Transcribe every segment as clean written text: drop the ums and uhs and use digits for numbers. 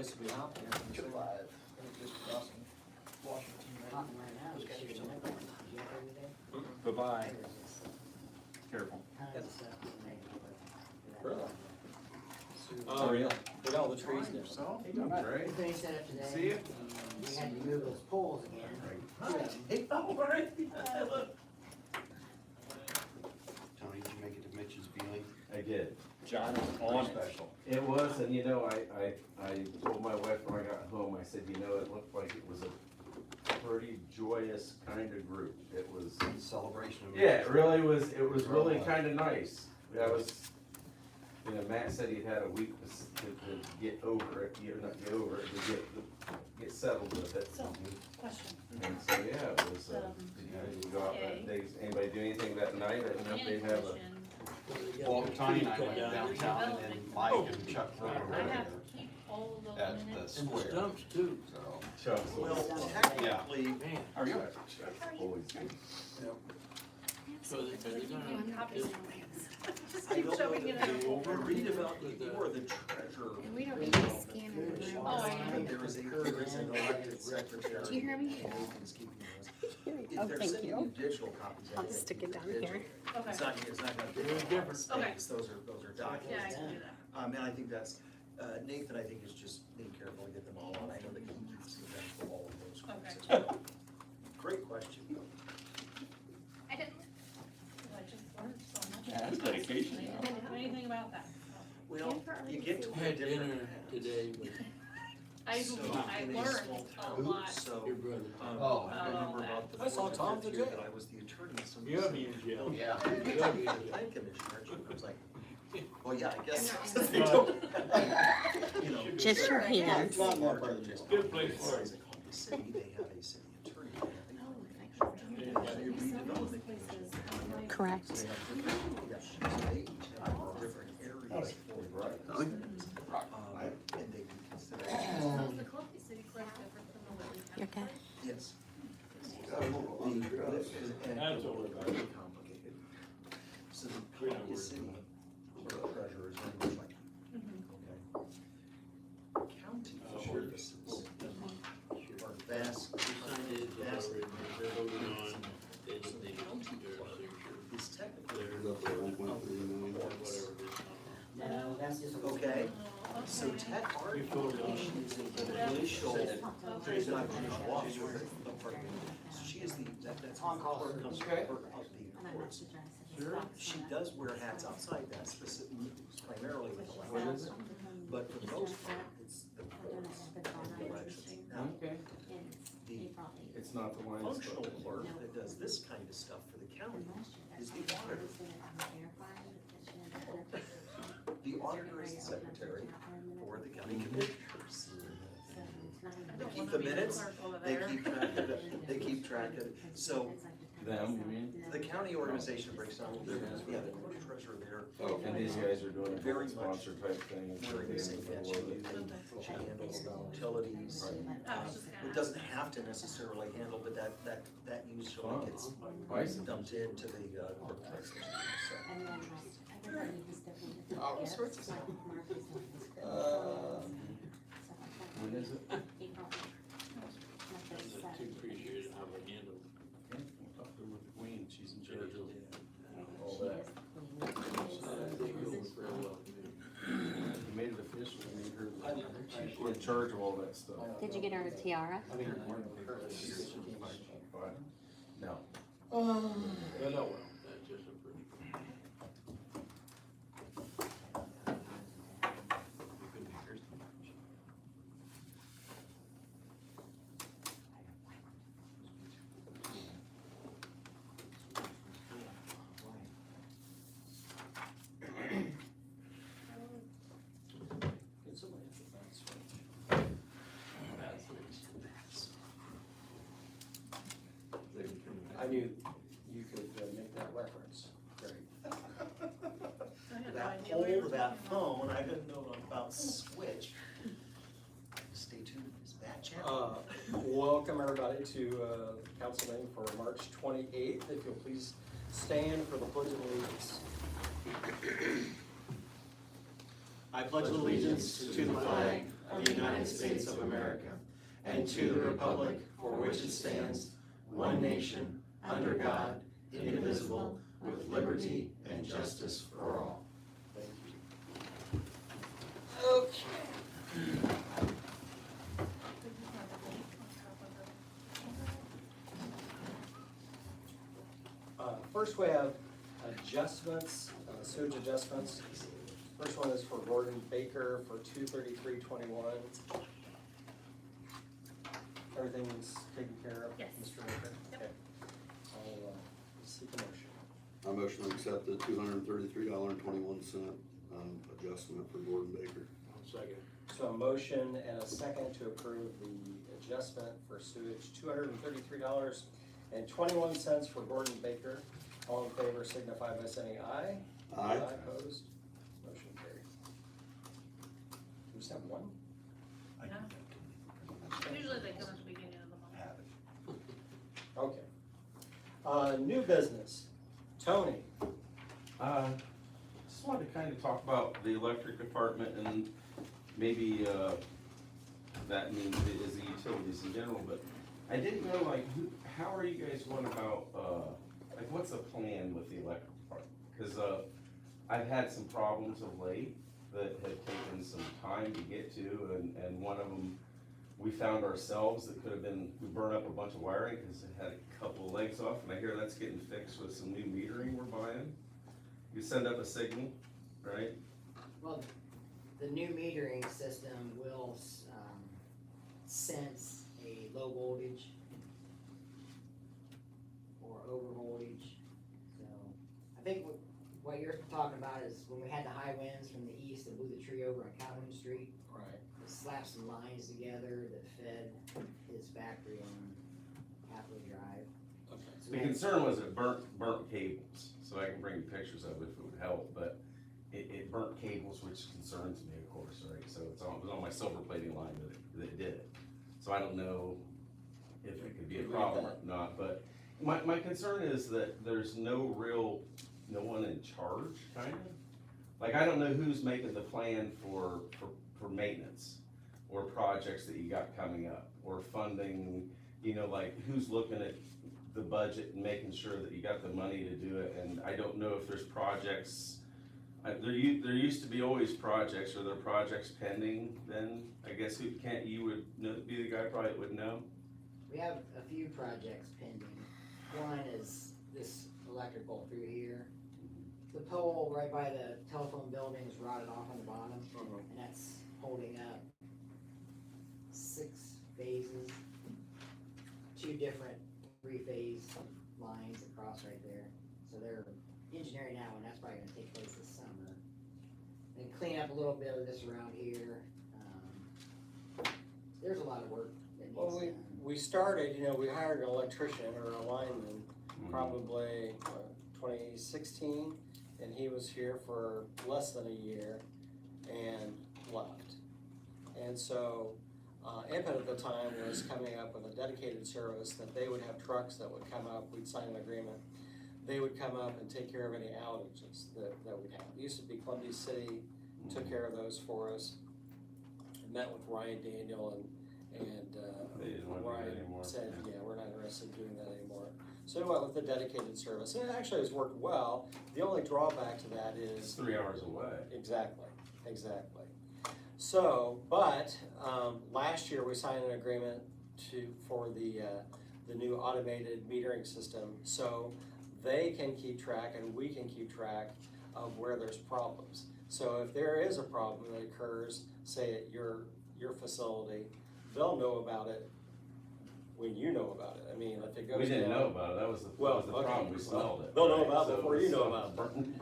place to be hopping. Live. Just crossing Washington. Hopping right now. Those guys are still Did you have every day? Bye-bye. Careful. Tons of stuff to make it work. Really? Oh, yeah. Look at all the trees and everything. So, Great. Good thing set up today. See ya. We had to move those poles again. hey, all right. Tony, did you make it to Mitch's viewing? I did. John is on it. Special. It was, and you know, I told my wife when I got home, I said, you know, it looked like it was a pretty joyous kind of group. It was, Celebration of. yeah, it really was, it was really kind of nice. That was, you know, Matt said he'd had a week to get over it, not get over it, to get settled with it. So, question. And so, yeah, it was, you go out that day, anybody do anything that night, or know if they'd have a. Well, Tony and I went downtown and then Mike and Chuck went over I have there to keep all of those at the minutes. And the square, stumps too. so. Chuck's Well, little- technically, Man. How are you? always good. So they're gonna have this. Just I keep don't showing it know, out. the redevelopment, you are the treasurer. And we don't need to scan in the room. Oh, I know. There is an elected secretary. Do you hear me? and Nathan's keeping those. If Oh, they're thank sending you. digital copies. I'll just stick it down digital. here. Okay, It's not gonna be Very different. space, those are yeah, I documents. can do that. And I think that's, Nathan, I think is just being careful to get them all on, I know that he keeps the best for all of those groups as well. Great question. I didn't, I just learned so much. Yeah, that's dedication. I didn't know anything about that. Well, you get to I wear had dinner different hats. today with I So, I in a learned small a town, lot. So, your brother. I remember all about the I saw fourth or Tom fifth year today. that I was the attorney, so. You have me in jail. Yeah, You you're have the me in jail. plan commissioner, and she was like, well, yeah, I guess. I'm since not- they don't- you know, Just your hand. it's not more than just- Good place for it. It's called the city, they have a city attorney. They have a redevelopment commission. Correct. So they have different- yeah, they each have different areas for it. And they can consider. So is the Columbia City Clerk different from the Whitley County? You're okay. Clerk? Yes. That's all about it. Very complicated. So the Columbia City clerk treasurer is very much like, okay. County offices are vast, Decided that vast. already voted on, then So the they county do their clerk signature, is technically. or whatever it is. No, that's just. a- Okay, Oh, so okay. Ted Art, Before we- she is a judicial, she's not a judicial officer, but pardon me. So she is the, that's the On-call clerk of service. clerk of the courts. She does wear hats outside that, specifically, primarily with elections, but for the most part, it's the courts and the elections. Now, Okay, the it's not the Lions functional Club. clerk that does this kind of stuff for the county is the auditor. The auditor is the secretary for the county commissioners. They keep the minutes, they keep track of it, they keep track of it. So Them, you mean? the county organization breaks down, yeah, the clerk treasurer there. Oh, and these guys are doing Very a much sponsor type thing. wearing the same hat, she handles the utilities. It doesn't have to necessarily handle, but that usually gets Bison. dumped into the clerk treasurer. All sorts of stuff. When is it? I'm too appreciated how they handle Okay, we'll talk to her with the queen, she's in charge of all it. that. They go real well. You made it official, you made her, she's in charge of all that stuff. Did you get her a tiara? What? No. But oh well, that's just a pretty. I knew you could make that reference. Great. I had no That idea what you pole, were that talking about. phone, I didn't know about Switch. Stay tuned, it's that channel. Welcome everybody to council meeting for March 28th. If you'll please stand for the Pledge of Allegiance. I pledge allegiance to the flag of the United States of America, and to the republic for which it stands, one nation, under God, indivisible, with liberty and justice for all. Thank you. Okay. First we have adjustments, sewage adjustments. First one is for Gordon Baker for 23321. Everything's taken care of, Yes. Mr. Baker? Yep. Okay. I'll seek a motion. I motion to accept the $233.21 adjustment for Gordon Baker. Second. So a motion and a second to approve the adjustment for sewage, $233.21 for Gordon Baker. All in favor signify by saying aye. Aye. Opposed? Motion carried. We just have one? Yeah. Usually they come at the beginning of the month. Okay. New business. Tony. Just wanted to kind of talk about the electric department and maybe, that means it is the utilities in general, but I didn't know, like, how are you guys going about, like, what's the plan with the electric department? Cause, I've had some problems of late that have taken some time to get to, and one of them, we found ourselves that could have been, we burned up a bunch of wiring because it had a couple of legs off, and I hear that's getting fixed with some new metering we're buying. You send up a signal, right? Well, the new metering system will, sense a low voltage or over voltage. So, I think what you're talking about is when we had the high winds from the east that blew the tree over on Calhoun Street. Right. It slapped some lines together that fed his factory on Hathaway Drive. Okay. So The we had- concern was it burnt cables, so I can bring you pictures of it if it would help, but it burnt cables, which concerns me, of course, right? So it was on my silver plating line that it did it. So I don't know if it could be a problem or not, but my concern is that there's no one in charge, kind of. Like, I don't know who's making the plan for maintenance or projects that you got coming up or funding, like who's looking at the budget and making sure that you got the money to do it. And I don't know if there's projects, there used to be always projects. Are there projects pending then? I guess you would know, be the guy probably that would know. We have a few projects pending. One is this electrical through here. The pole right by the telephone building is rotted off on the bottom, and that's holding up 6 phases, 2 different 3-phase lines across right there. So they're engineering now, and that's probably gonna take place this summer. And clean up a little bit of this around here. There's a lot of work that needs Well, done. we started, we hired an electrician or a lineman probably 2016, and he was here for less than a year and left. And so, Input at the time was coming up with a dedicated service that they would have trucks that would come up, we'd sign an agreement. They would come up and take care of any outages that we'd have. It used to be Columbia City took care of those for us. I met with Ryan Daniel and They didn't want to do that Ryan anymore. said, yeah, we're not interested in doing that anymore. So we went with the dedicated service, and it actually has worked well. The only drawback to that It's is, 3 hours away. exactly. So, but, last year we signed an agreement for the new automated metering system, so they can keep track and we can keep track of where there's problems. So if there is a problem that occurs, say at your facility, they'll know about it when you know about it. I mean, if it goes down. We didn't know about it, that was the Okay. problem, we smelled it. They'll know right? about it So before you was, know about it. Burning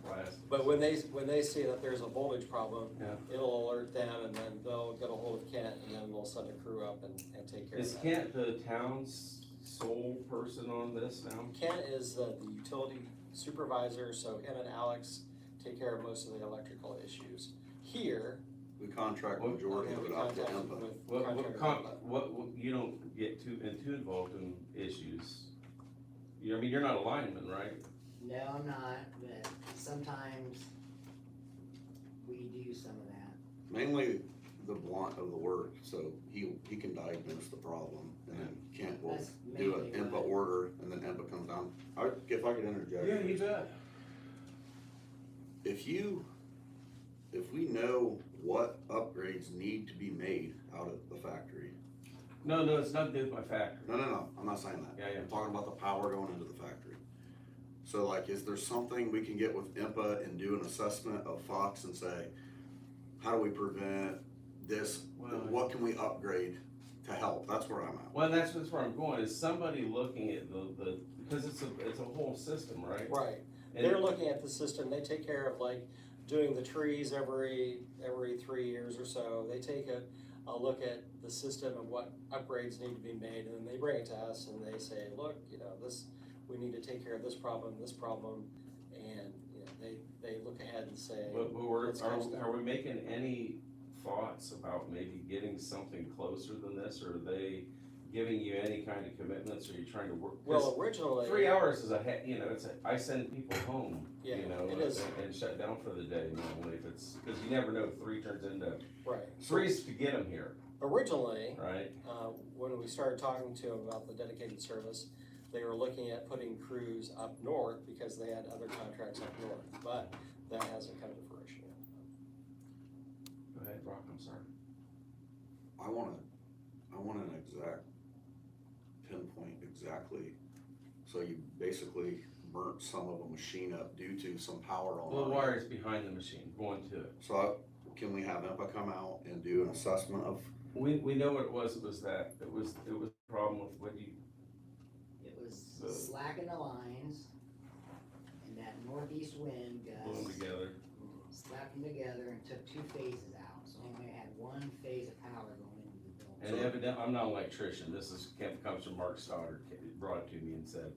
plastic. But when they see that there's a voltage problem, Yeah. it'll alert them, and then they'll get a hold of Kent, and then we'll send a crew up and take care of Is that. Kent the town's sole person on this now? Kent is the utility supervisor, so him and Alex take care of most of the electrical issues. Here, We contract What- majority of we it out to contact IMPA. with What, contractor. you don't get too involved in issues. You're not a lineman, right? No, I'm not, but sometimes we do some of that. Mainly, the blunt of the work, so he can diagnose the problem, and then Kent will That's do an mainly IMPA what- order, and then IMPA comes down. If I could interject. Yeah, you bet. If we know what upgrades need to be made out of the factory, No, it's not good with my factory. no, I'm not saying that. Yeah. I'm talking about the power going into the factory. So like, is there something we can get with IMPA and do an assessment of Fox and say, how do we prevent this? Well, What can we upgrade to help? That's where I'm at. Well, that's where I'm going, is somebody looking at the, because it's a whole system, right? Right, And they're looking at the system, they take care of like doing the trees every 3 years or so. They take a look at the system and what upgrades need to be made, and then they bring it to us and they say, look, we need to take care of this problem, and, they look ahead and say. But let's catch that. are we making any thoughts about maybe getting something closer than this, or are they giving you any kind of commitments, or are you trying to work? 'Cause Well, originally. 3 hours is I send people home, Yeah, it is. and shut down for the day normally if it's, because you never know if 3 turns into, Right. 3's to get them here, Originally, right? when we started talking to them about the dedicated service, they were looking at putting crews up north because they had other contracts up north, but that hasn't come to fruition yet. Go ahead, Brock, I'm sorry. I want an exact pinpoint exactly. So you basically burnt some of a machine up due to some power on Well, the it. wire's behind the machine, going to it. So can we have IMPA come out and do an assessment of, We know what it was that, it was a problem with what you, It was The- slacking the lines, and that northeast wind blew them gust together. slapped them together and took 2 phases out, so only had 1 phase of power going into the building. And evidently, I'm not an electrician, this comes from Mark Stoddard, brought it to me and said,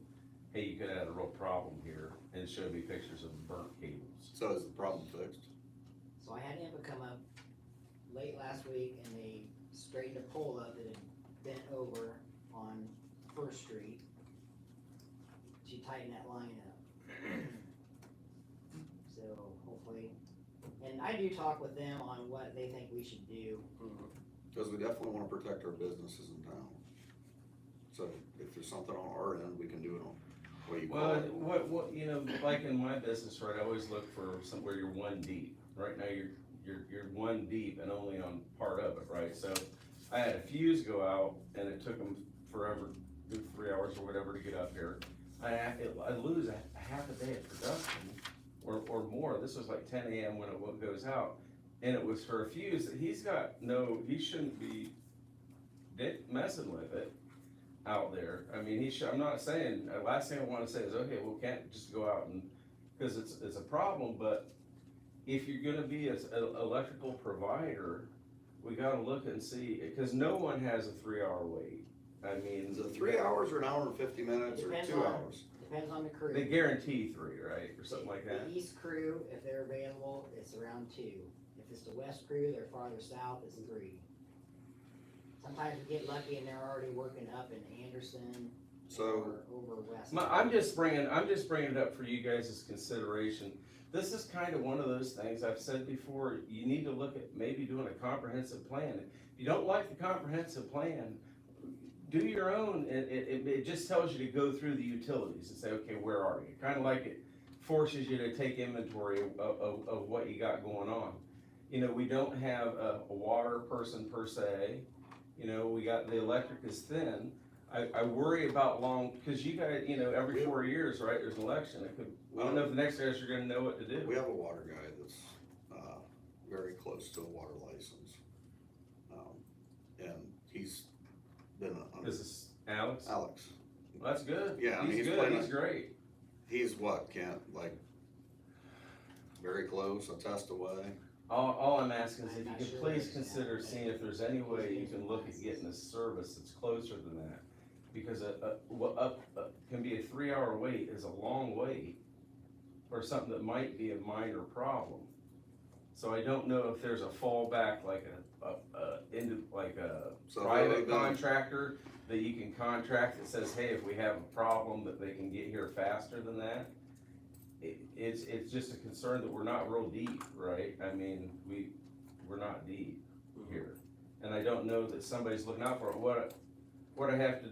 hey, you could have had a real problem here, and showed me pictures of burnt cables. so is the problem fixed? So I had IMPA come up late last week, and they straightened a pole up that had bent over on First Street. She tightened that line up. So hopefully, and I do talk with them on what they think we should do. Cause we definitely wanna protect our businesses in town. So if there's something on our end, we can do it on, what do you call Well, it? what, like in my business, right, I always look for somewhere you're 1 deep. Right now, you're 1 deep and only on part of it, right? So I had a fuse go out, and it took them forever, 3 hours or whatever to get up here. I lose a half a day of production, or more. This was like 10 a.m. when it goes out, and it was for a fuse that he shouldn't be messing with it out there. I mean, I'm not saying, last thing I wanna say is, okay, well, can't just go out and, cause it's a problem, but if you're gonna be an electrical provider, we gotta look and see, cause no one has a 3-hour wait. I mean. Is it 3 hours or an hour and 50 minutes or Depends 2 on- hours? Depends on the crew. They guarantee 3, right, or something like that? The east crew, if they're available, it's around 2. If it's the west crew, they're farther south, it's 3. Sometimes we get lucky and they're already working up in Anderson So, or over west. I'm just bringing it up for you guys' consideration. This is kind of one of those things I've said before, you need to look at maybe doing a comprehensive plan. If you don't like the comprehensive plan, do your own, it just tells you to go through the utilities and say, okay, where are you? Kind of like it forces you to take inventory of what you got going on. We don't have a water person per se, we got, the electric is thin. I worry about cause you guys, every 4 years, right, there's an election, I don't know if the next guys are gonna know what to do. we have a water guy that's, very close to a water license. And he's been under, This is Alex? Alex, Well, that's good. Yeah, I mean, He's he's good, playing he's it. great. he's what, Kent, like, very close, a test away? All I'm asking is I'm if you not could sure please where consider it's at. seeing if there's any way you can look at getting a service that's closer than that. Because can be a 3-hour wait is a long wait for something that might be a minor problem. So I don't know if there's a fallback, like a So private really then- contractor that you can contract that says, hey, if we have a problem, that they can get here faster than that. It's just a concern that we're not real deep, right? I mean, we're not deep. here. And I don't know that somebody's looking out for it. What I have to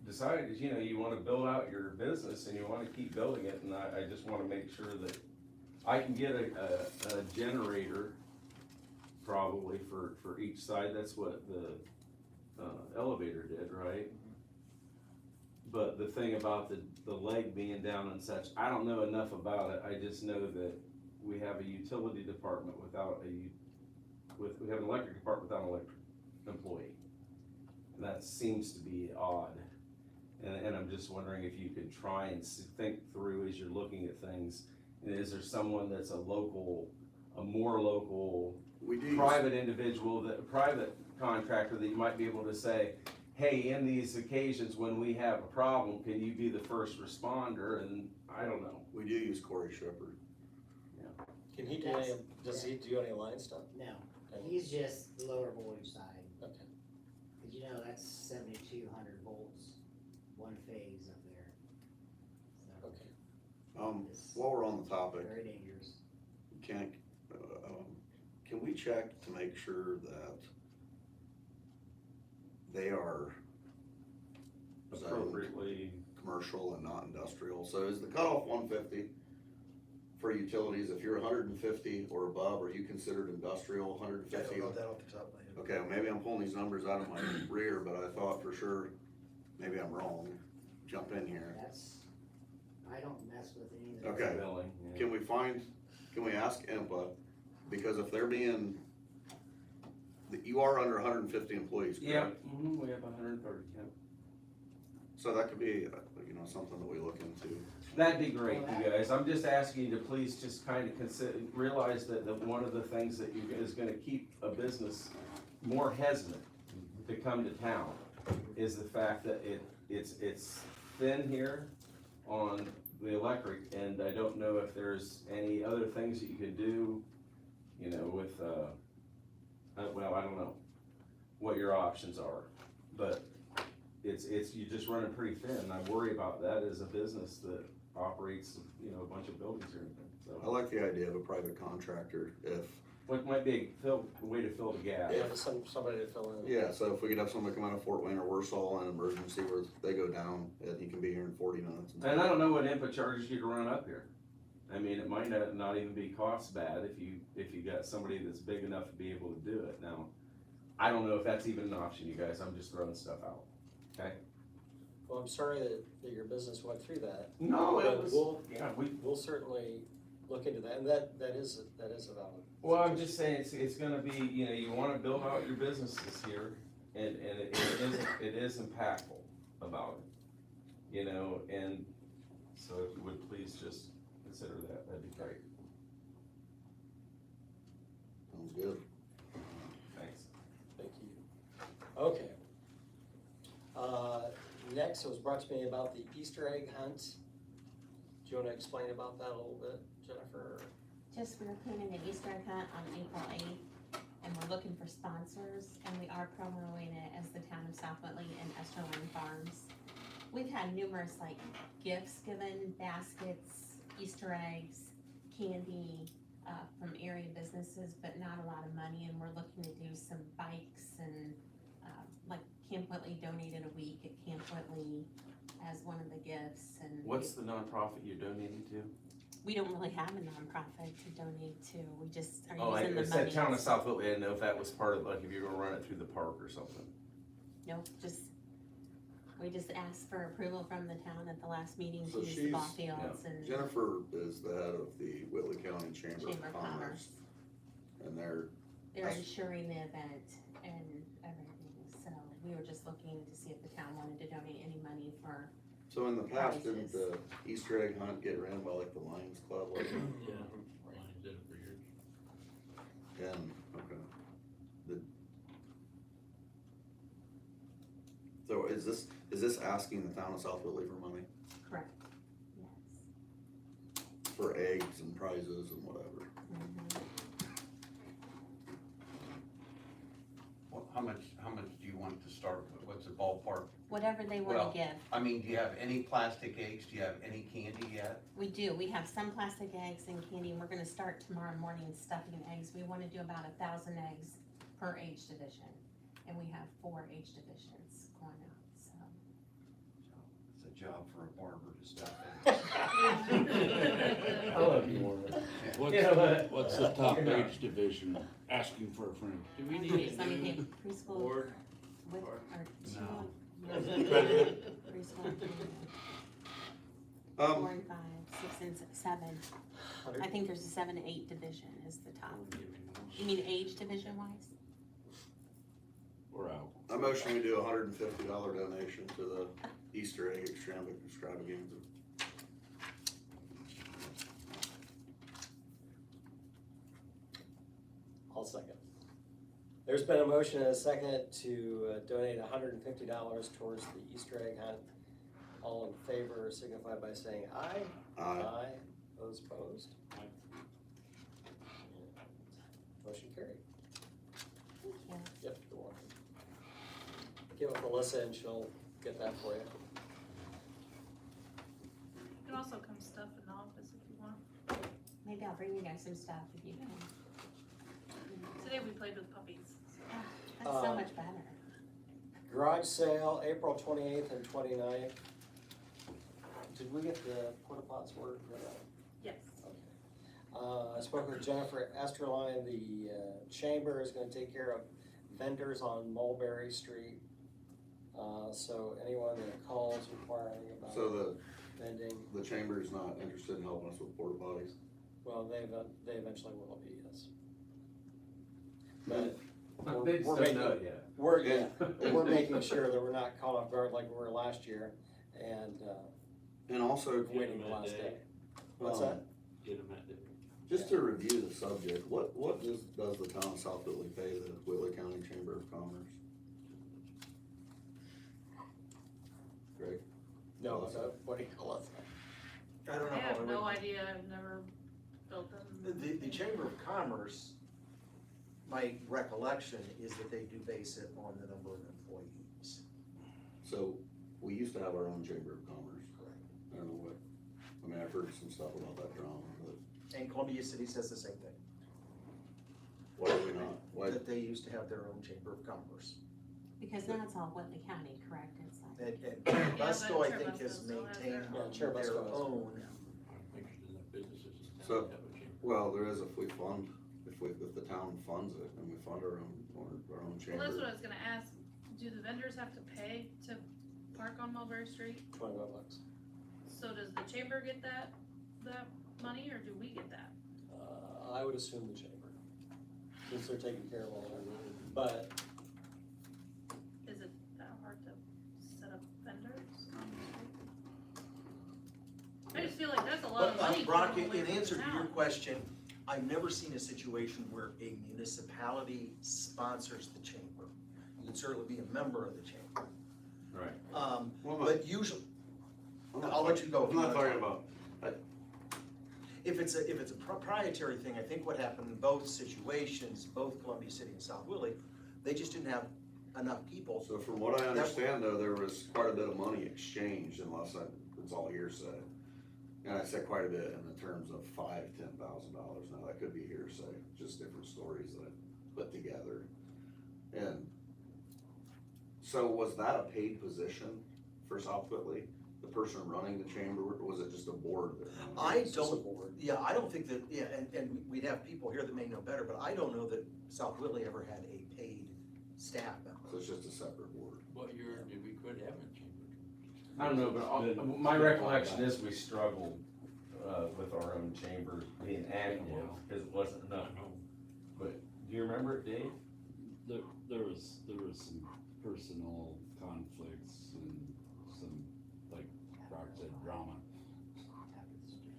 decide is, you wanna build out your business and you wanna keep building it, and I just wanna make sure that I can get a generator probably for each side. That's what the elevator did, right? But the thing about the leg being down and such, I don't know enough about it. I just know that we have a utility department without we have an electric department without an electric employee. And that seems to be odd. And I'm just wondering if you could try and think through as you're looking at things, and is there someone that's a more local, We do. private individual, private contractor that you might be able to say, hey, in these occasions when we have a problem, can you be the first responder? And I don't know. We do use Corey Shepherd. Can he do any, does he do any line stuff? No, Okay. he's just the lower voltage side, Okay. cause that's 7,200 volts, one phase up there. So, Okay. it's While we're on the topic, very dangerous. can we check to make sure that they are zoned Appropriately. commercial and not industrial? So is the cutoff 150 for utilities? If you're 150 or above, are you considered industrial? 150? I don't know that off the top of my head. Okay, well, maybe I'm pulling these numbers out of my rear, but I thought for sure, maybe I'm wrong. Jump in here. I don't mess with any of the. Okay. Billing, yeah. Can we ask IMPA, because if they're being, you are under 150 employees, Yeah, correct? we have 130, yeah. So that could be, something that we look into. That'd be great, you guys. I'm just asking you to please just kind of realize that one of the things that is gonna keep a business more hesitant to come to town is the fact that it's thin here on the electric, and I don't know if there's any other things that you can do, with, well, I don't know what your options are, but you're just running pretty thin. I worry about that as a business that operates, a bunch of buildings or anything, I so. like the idea of a private contractor if, What might be a way to fill the gap? Yeah, somebody to fill in. yeah, so if we could have somebody come out of Fort Wayne or Warsaw in an emergency where they go down, and he can be here in 40 minutes. And I don't know what IMPA charges you to run up here. I mean, it might not even be cost bad if you got somebody that's big enough to be able to do it. Now, I don't know if that's even an option, you guys. I'm just throwing stuff out, okay? Well, I'm sorry that your business went through that. No, But we'll, yeah, we'll certainly look into that, and that is a valid. well, I'm just saying, it's gonna be, you wanna build out your businesses here, and it is impactful about it, and so if you would please just consider that'd be great. Sounds good. Thanks. Thank you. Okay. Next, it was brought to me about the Easter egg hunt. Do you wanna explain about that a little bit, Jennifer? Just, we're planning an Easter egg hunt on April 8th, and we're looking for sponsors, and we are promoting it as the town of South Whitley and Esterline Farms. We've had numerous, gifts given, baskets, Easter eggs, candy, from area businesses, but not a lot of money, and we're looking to do some bikes and, Camp Whitley donated a week at Camp Whitley as one of the gifts, and. What's the nonprofit you're donating to? We don't really have a nonprofit to donate to, we just are Oh, using the it money. said Town of South Whitley. I didn't know if that was part of, if you're gonna run it through the park or something. Nope, we just asked for approval from the town at the last meeting So to use the ball she's- fields and Jennifer is the head of the Whitley County Chamber Chamber of of Commerce, Commerce. and they're, They're insuring the event and everything, so we were just looking to see if the town wanted to donate any money for, so in the past, didn't Prizes. the Easter egg hunt get ran by the Lions Club? Yeah, Lions did it for years. And, okay. So is this asking the town of South Whitley for money correct, yes. for eggs and prizes and whatever? Mhm. How much do you want to start with? What's the ballpark? Whatever they Well- wanna give, I mean, do you have any plastic eggs? Do you have any candy yet? we do, we have some plastic eggs and candy, and we're gonna start tomorrow morning stuffing eggs, we wanna do about 1,000 eggs per age division, and we have 4 age divisions going out, so. It's a job for a barber to step I love you, Warren. What's, Yeah, but- what's the top You're not. age division asking for a friend? Do we Okay, need so a let me new think, preschool board? with, or- or two, No. preschool, 4 and 5, 6 and 7. I think there's a 7 to 8 division is the top. You mean age division wise? We're out. I motion we do a $150 donation to the Easter egg extravaganza. I'll second. There's been a motion and a second to donate $150 towards the Easter egg hunt. All in favor signify by saying aye. Aye. Those opposed? Motion carried. Thank you. Yep, you're welcome. Give it Melissa and she'll get that for you. You can also come stuff in the office if you want. Maybe I'll bring you guys some stuff if you can. Today we played with puppies. That's so much better. Garage sale, April 28th and 29th. Did we get the porta pots ordered? Yes. I spoke with Jennifer Esterline, the chamber is gonna take care of vendors on Mulberry Street. So anyone that calls inquiring about So vending, the chamber's not interested in helping us with porta potties? well, they eventually will be, yes. But They just we're don't making, know it yet. we're making sure that we're not caught off guard like we were last year and, And also, waiting the last day. What's that? Get them at the. just to review the subject, what does the town of South Whitley pay the Whitley County Chamber of Commerce? Greg? No, what do you call it? I don't know. I how have would- no idea, I've never built them. The Chamber of Commerce, my recollection is that they do base it on the number of employees. So, we used to have our own Chamber of Commerce. I don't know I've heard some stuff about that drama, but And Columbia City says the same thing, why do we not? Why, that they used to have their own Chamber of Commerce. Because now it's all Whitley County, correct? It's like, And Yeah, Busco, I but think, has Churubusco still has maintained their own. Chair their Busco has- own. I'm interested in the businesses in town So- that have a chamber. well, there is if we fund, if the town funds it and we fund our own Well, chamber. that's what I was gonna ask, do the vendors have to pay to park on Mulberry Street? $25. So does the chamber get that money, or do we get that? I would assume the chamber, since they're taking care of all that. But Is it that hard to set up vendors on the street? I just feel like that's a lot of But, money. Brock, going in away from answer the to your town. question, I've never seen a situation where a municipality sponsors the chamber. You can certainly be a member of the chamber. Right. Well, But usually, I'm not I'll let talking- you go if I'm you not wanna talking talk. about, if it's a proprietary thing, I think what happened in both situations, both Columbia City and South Whitley, they just didn't have enough people. so from what I understand though, there was quite a bit of money exchanged it's all hearsay. And I said quite a bit in the terms of $5,000-10,000. Now that could be hearsay, just different stories that I put together. And so was that a paid position for South Whitley? The person running the chamber, or was it just a board that? I it's just a don't, board. yeah, I don't think that, yeah, and we'd have people here that may know better, but I don't know that South Whitley ever had a paid staff member. So it's just a separate board. What year did we quit having a chamber? I don't know, but my recollection is we struggled, with our own chamber being active, because it wasn't I enough. know. But, do you remember it, Dave? There was some personal conflicts and some, like Brock said, drama.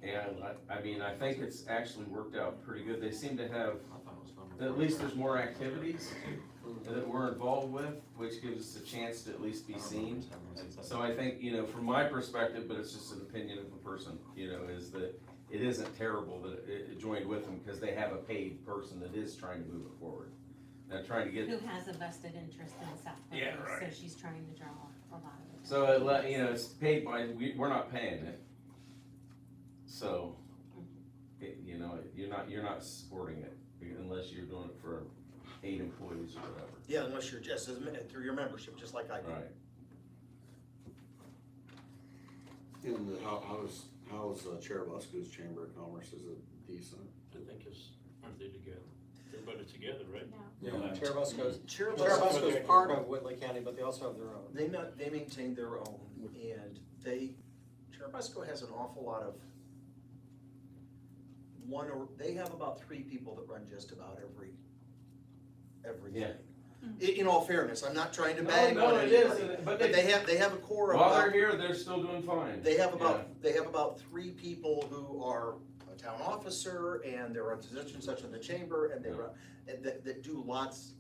And I mean, I think it's actually worked out pretty good. They seem to have, I thought it was fun. at least there's more activities that we're involved with, which gives us a chance to at least be seen. So I think, from my perspective, but it's just an opinion of a person, is that it isn't terrible that it joined with them, because they have a paid person that is trying to move it forward. And trying to get, who has a vested interest in South Whitley, Yeah, right. so she's trying to draw a lot of it. so it's paid by, we're not paying it. So, you're not supporting it unless you're doing it for 8 employees or whatever. Yeah, unless you're just, through your membership, just like I do. Right. And how's Cherubusco's Chamber of Commerce, is it decent? I think it's, aren't they together? Everybody's together, right? Yeah, Yeah. Cherubusco's Cherubusco, part of Whitley County, but they also have their own. they maintain their own, and Cherubusco has an awful lot of they have about 3 people that run just about everything. In all fairness, I'm not trying to bag No, on it anybody, is, but they have a core of While they're about, here, they're still doing fine. they have about 3 people who are a town officer, and they're on positions such in the chamber, and they run, that do lots,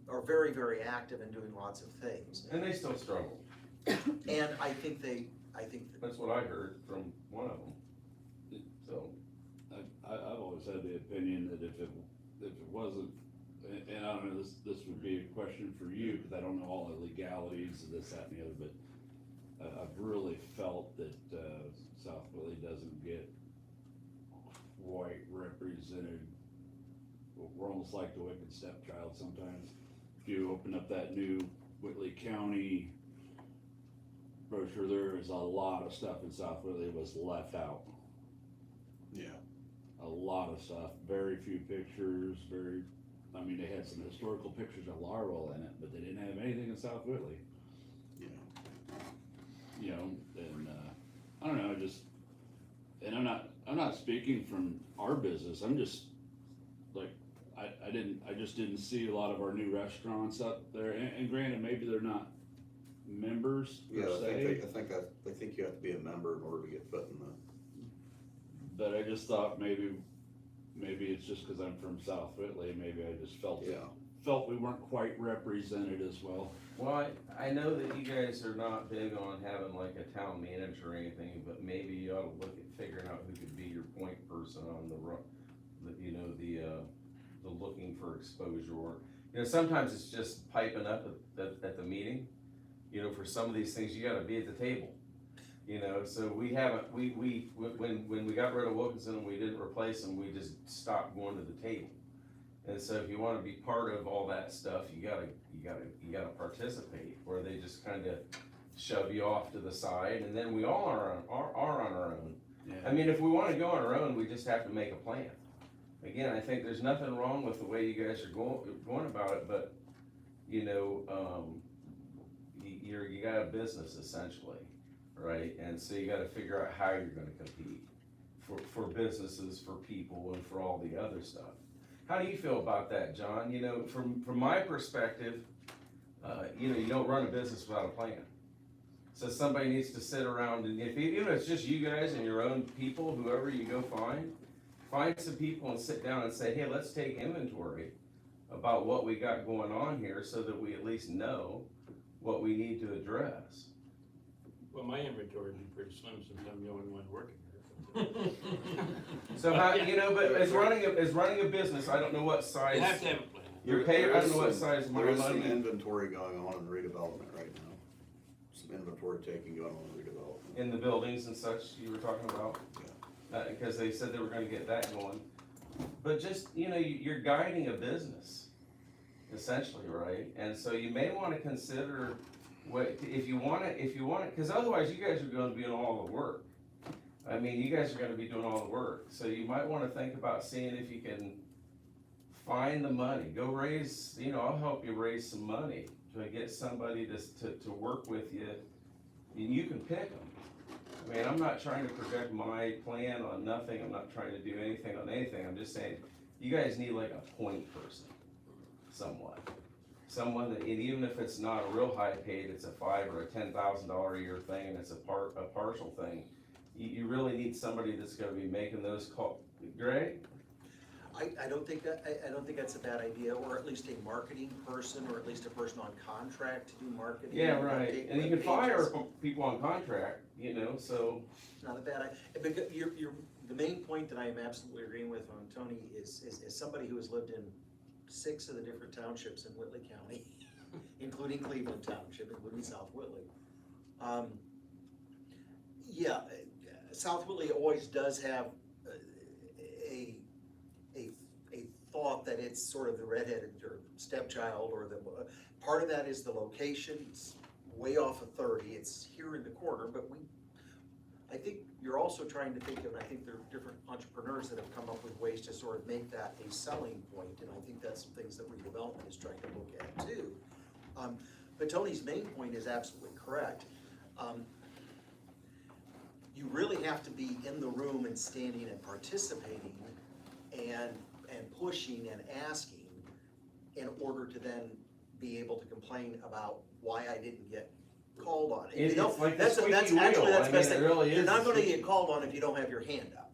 are very, very active in doing lots of things. And they still struggle. And I think that That's what I heard from one of them. So, I've always had the opinion that if it wasn't, and I don't know, this would be a question for you, because I don't know all the legalities of this, that, and the other, but I've really felt that, South Whitley doesn't get quite represented. We're almost like the wicked stepchild sometimes. If you open up that new Whitley County brochure, there is a lot of stuff in South Whitley that was left out. Yeah. A lot of stuff, very few pictures, I mean, they had some historical pictures of Larwell in it, but they didn't have anything in South Whitley. Yeah. You know, and, I don't know, and I'm not speaking from our business, I'm just, like, I just didn't see a lot of our new restaurants up there, and granted, maybe they're not members Yeah, per se, they think you have to be a member in order to get put in the. but I just thought maybe it's just cause I'm from South Whitley, maybe I just felt we weren't quite represented as well. well, I know that you guys are not big on having like a town manager or anything, but maybe you ought to look at figuring out who could be your point person on the looking for exposure, or, you know, sometimes it's just piping up at the meeting. You know, for some of these things, you gotta be at the table. You know, so when we got rid of Wilkinson and we didn't replace them, we just stopped going to the table. And so if you wanna be part of all that stuff, you gotta participate, or they just kinda shove you off to the side, and then we all are on our own. I mean, if we wanna go on our own, we just have to make a plan. Again, I think there's nothing wrong with the way you guys are going about it, but, you know, you got a business essentially, right? And so you gotta figure out how you're gonna compete for businesses, for people, and for all the other stuff. How do you feel about that, John? You know, from my perspective, you know, you don't run a business without a plan. So somebody needs to sit around, and even if it's just you guys and your own people, whoever you go find some people and sit down and say, hey, let's take inventory about what we got going on here so that we at least know what we need to address. Well, my inventory would be pretty slim since I'm the only one working here. So how, you know, but as running a business, I don't know what size. You have to have a plan. You're paid, I don't know what size There is money. some inventory going on in redevelopment right now. Some inventory taking going on in redevelopment. In the buildings and such you were talking about? Yeah. Because they said they were gonna get that going. But just, you know, you're guiding a business, essentially, right? And so you may wanna consider if you want it, cause otherwise you guys are gonna be doing all the work. I mean, you guys are gonna be doing all the work, so you might wanna think about seeing if you can find the money, go raise, you know, I'll help you raise some money to get somebody to work with you, and you can pick them. I mean, I'm not trying to project my plan on nothing, I'm not trying to do anything on anything, I'm just saying, you guys need like a point person, somewhat. Someone that, and even if it's not a real high paid, it's a $5,000 or a $10,000 a year thing, and it's a partial thing, you really need somebody that's gonna be making those calls. Greg? I don't think that's a bad idea, or at least a marketing person, or at least a person on contract to do marketing. Yeah, right, and you can fire people on contract, you know, so. It's not a bad idea, because the main point that I am absolutely agreeing with on Tony is somebody who has lived in 6 of the different townships in Whitley County, including Cleveland Township, including South Whitley. Yeah, South Whitley always does have a thought that it's sort of the redheaded or stepchild or the, part of that is the location, it's way off of 30, it's here in the corner, but I think you're also trying to think of, and I think there are different entrepreneurs that have come up with ways to sort of make that a selling point, and I think that's some things that redevelopment is trying to look at too. But Tony's main point is absolutely correct. You really have to be in the room and standing and participating and pushing and asking in order to then be able to complain about why I didn't get called on. And you know, It's like the that's squeaky actually, wheel. that's I best mean, thing. it really You're is not the gonna squeaky- get called on if you don't have your hand up,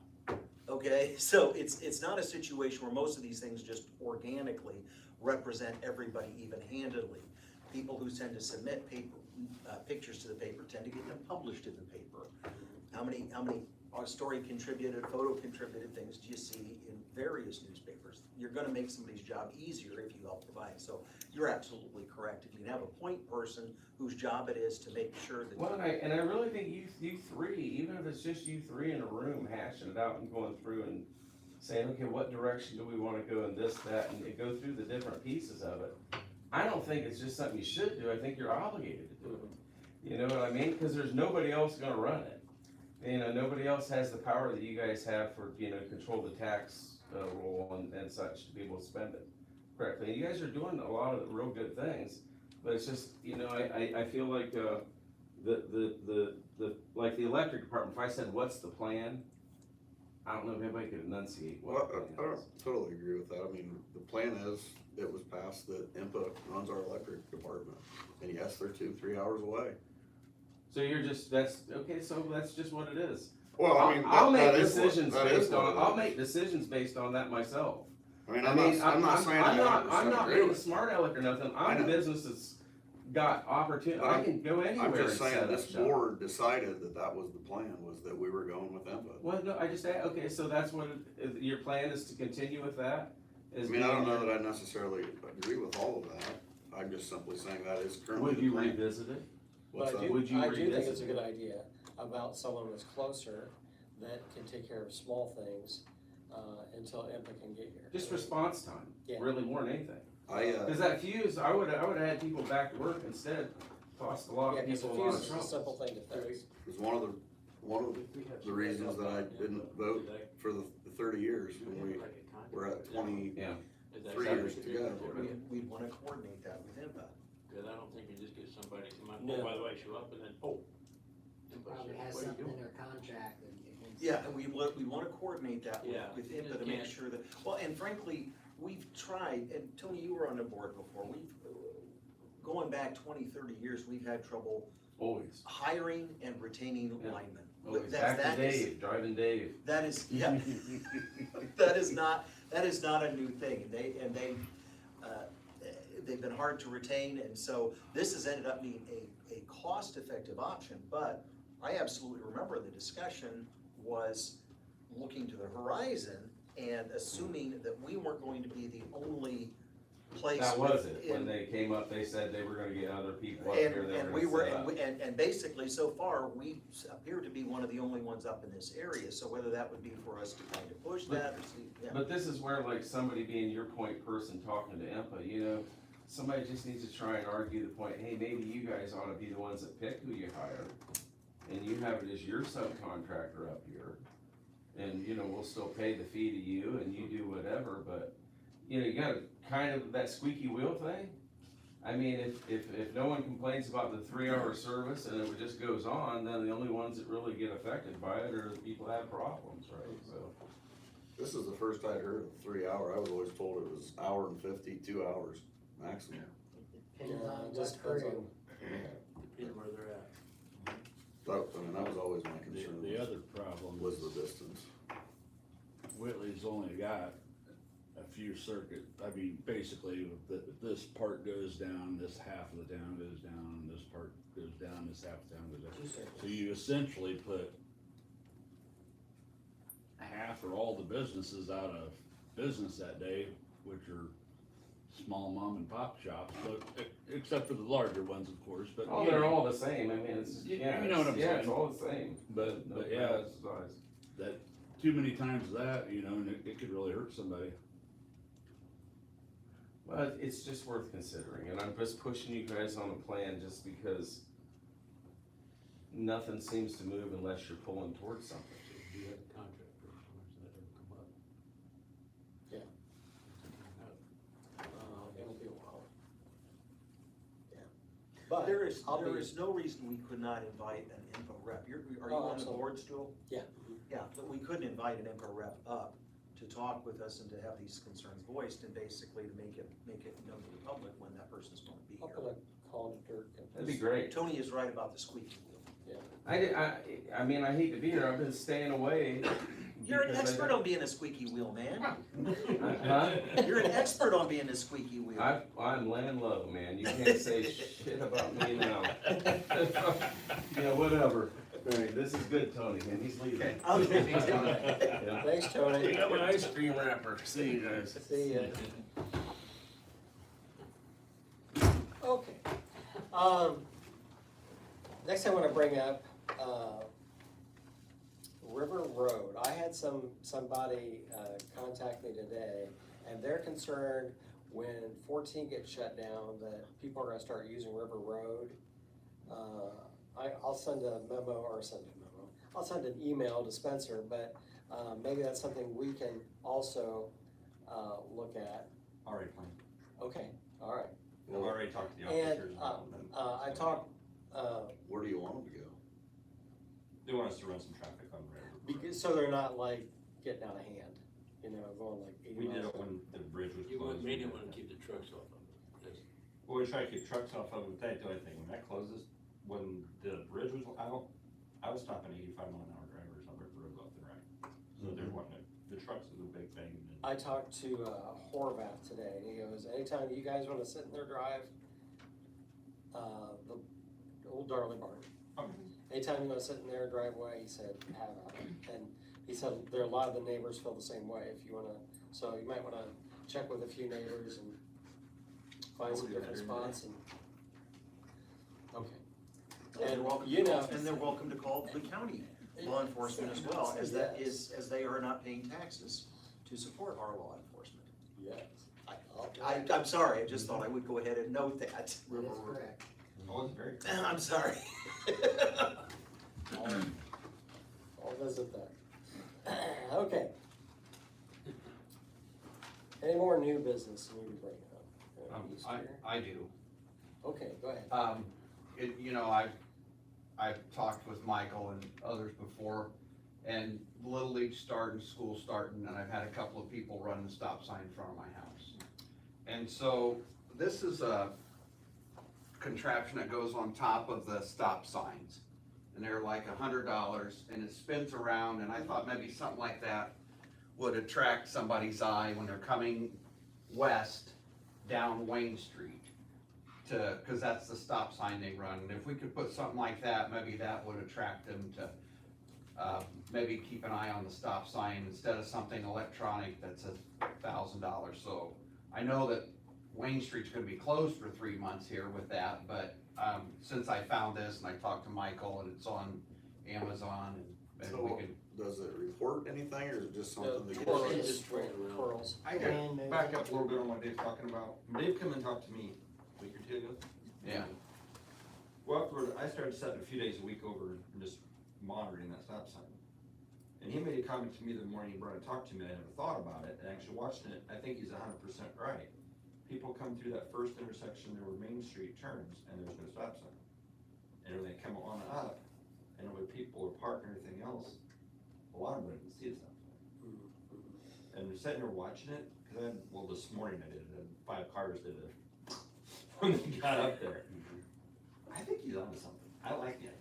okay? So it's not a situation where most of these things just organically represent everybody even-handedly. People who tend to submit paper, pictures to the paper tend to get them published in the paper. How many story contributed, photo contributed things do you see in various newspapers? You're gonna make somebody's job easier if you help provide. So you're absolutely correct. If you have a point person whose job it is to make sure that. Well, and I really think you three, even if it's just you three in a room hashing it out and going through and saying, okay, what direction do we wanna go in this, that, and go through the different pieces of it. I don't think it's just something you should do, I think you're obligated to do it. You know what I mean? Cause there's nobody else gonna run it. You know, nobody else has the power that you guys have for, you know, control the tax roll and such to be able to spend it correctly. And you guys are doing a lot of real good things, but it's just, you know, I feel like, like the electric department, if I said, what's the plan? I don't know if anybody could enunciate Well, what the I plan is. don't totally agree with that. I mean, the plan is, it was passed that IMPA runs our electric department. And yes, they're 2-3 hours away. So you're just, okay, so that's just what it is. Well, I mean, I'll make that is what- decisions that is based what on, it I'll is. make decisions based on that myself. I mean, I I'm mean, not saying I 100% I'm not agree being a with it. smart aleck or nothing, I I'm a know. business that's got opportunity, I can go anywhere I'm and just set saying, up this shop. board decided that that was the plan, was that we were going with IMPA. Well, no, I just, okay, so that's what, your plan is to continue with that? I mean, I don't know that I necessarily agree with all of that. I'm just simply saying that is currently Would the you plan. revisit it? What's But I that? do, Would you I do think revisit it's a it? good idea about someone who's closer that can take care of small things, until IMPA can get here. Just response time, Yeah. really more than anything. I, Cause that fuse, I would've had people back to work instead, cost a lot Yeah, of because the people a lot fuse of is a trouble. simple thing to fix. was one of the reasons that I didn't vote for the 30 years when we were at 23 Yeah. years to go. We'd wanna coordinate that with IMPA. Cause I don't think you just get somebody to come up, No. oh, by the way, show up and then, oh. Probably has What are you something in doing? their contract that it can. Yeah, and we wanna coordinate that Yeah. with IMPA Just to make can't- sure that, well, and frankly, we've tried, and Tony, you were on the board before, going back 20-30 years, we've had trouble Always, hiring and retaining Yeah. linemen. always, That's- back to that is- Dave, driving Dave. That is, yeah, that is not a new thing, they've been hard to retain, and so this has ended up being a cost-effective option, but I absolutely remember the discussion was looking to the horizon and assuming that we weren't going to be the only place. That was it, when in- they came up, they said they were gonna get other people up here, they And were we gonna were, set and up. we- and basically, so far, we appear to be one of the only ones up in this area, so whether that would be for us to kind of push that or see, yeah. But this is where, like, somebody being your point person talking to IMPA, you know, somebody just needs to try and argue the point, hey, maybe you guys ought to be the ones that pick who you hire. And you have it as your subcontractor up here. And, you know, we'll still pay the fee to you and you do whatever, but, you know, you gotta kind of, that squeaky wheel thing. I mean, if no one complains about the 3-hour service and it just goes on, then the only ones that really get affected by it are the people that have problems, right? So. This is the first I'd heard of 3 hour. I was always told it was hour and 50, 2 hours maximum. Depends Yeah, on it what just depends crew. Depending where they're at. That was always my concern, The other problem was is the distance. Whitley's only got a few circuit, I mean, basically, this part goes down, this half of the town goes down, this part goes down, this half of the town goes down. Two circles. So you essentially put half or all the businesses out of business that day, which are small mom and pop shops, but except for the larger ones, of course, but. Oh, you they're know, all the same, I mean, it's, You- yeah, you know what I'm yeah, it's saying. all the same. But No yeah, matter the size. that, too many times that, you know, and it could really hurt somebody. Well, it's just worth considering, and I'm just pushing you guys on a plan just because nothing seems to move unless you're pulling towards something. Do you have a contract for it, or does that ever come up? Yeah. It'll be a while. Yeah. But There is I'll be- no reason we could not invite an INPO rep. Are you Oh, on the absolutely. board still? Yeah. Yeah, but we couldn't invite an INPO rep up to talk with us and to have these concerns voiced and basically to make it known to the public when that person's gonna be I'll here. put a call to Dirk. and- That'd be great. Tony is right about the squeaky wheel. I mean, I hate to be here, I've been staying away. You're an because I expert don't- on being a squeaky wheel, man. Huh? You're an expert on being a squeaky wheel. I'm laying low, man, you can't say shit about me now. Yeah, whatever. Alright, this is good, Tony, and he's leaving. Okay. Yeah. Thanks, Tony. Pick up my ice cream wrapper, see you guys. See ya. Okay. Next I wanna bring up, River Road. I had somebody, contact me today, and they're concerned when 14 gets shut down, that people are gonna start using River Road. I'll send a memo, I'll send an email to Spencer, but, maybe that's something we can also, look at. Already planned. Okay, all right. I've already talked to the And, officers about them. I talked, Where do you want them to go? They want us to run some traffic on the railroad. because, so they're not like getting out of hand, going like 80 We did miles. it when the bridge was You closed. want, mainly wanna keep the trucks off of it. Yes. Well, we try to keep trucks off of it, that the only thing, when that closes, when the bridge was out, I was stopping 85-mile-an-hour drivers on River Road left and right. So they're wanting, the trucks is a big thing. And I talked to Horvath today, and he goes, anytime you guys wanna sit in their drive, the old Darley barn. Okay. Anytime you wanna sit in their driveway, he said, have at it. And he said, there are a lot of the neighbors feel the same way, if you wanna, so you might wanna check with a few neighbors and find some different spots and, okay. And they're welcome, you know, and they're welcome to call the county law enforcement as well, as that is, as they are not paying taxes to support our law enforcement. yes. I'm sorry, I just thought I would go ahead and note that. That is correct. Oh, it's very. I'm sorry. I'll visit that. Okay. Any more new business we need to bring up? I do. Okay, go ahead. I've talked with Michael and others before, and Little League starting, school starting, and I've had a couple of people run the stop sign in front of my house. And so, this is a contraption that goes on top of the stop signs. And they're like $100, and it spins around, and I thought maybe something like that would attract somebody's eye when they're coming west down Wayne Street. Cause that's the stop sign they run, and if we could put something like that, maybe that would attract them to, maybe keep an eye on the stop sign instead of something electronic that's $1,000. So I know that Wayne Street's gonna be closed for 3 months here with that, but, since I found this and I talked to Michael and it's on Amazon and maybe we So, could, does it report anything, or is it just something that Twirls, gets? just twirls. I got back up a little bit on what Dave's talking about. Dave come and talked to me a week or two ago. yeah. Well, afterward, I started setting a few days a week over and just monitoring that stop sign. And he made a comment to me the morning he brought and talked to me, I never thought about it, and actually watching it, I think he's 100% right. People come through that first intersection, there were Main Street turns, and there's no stop sign. And when they come on up, and when people are parked and everything else, a lot of them didn't see a stop sign. And we're sitting there watching it, cause this morning I did it, and 5 cars did it. When they got up there. I think he's onto something, I like the idea.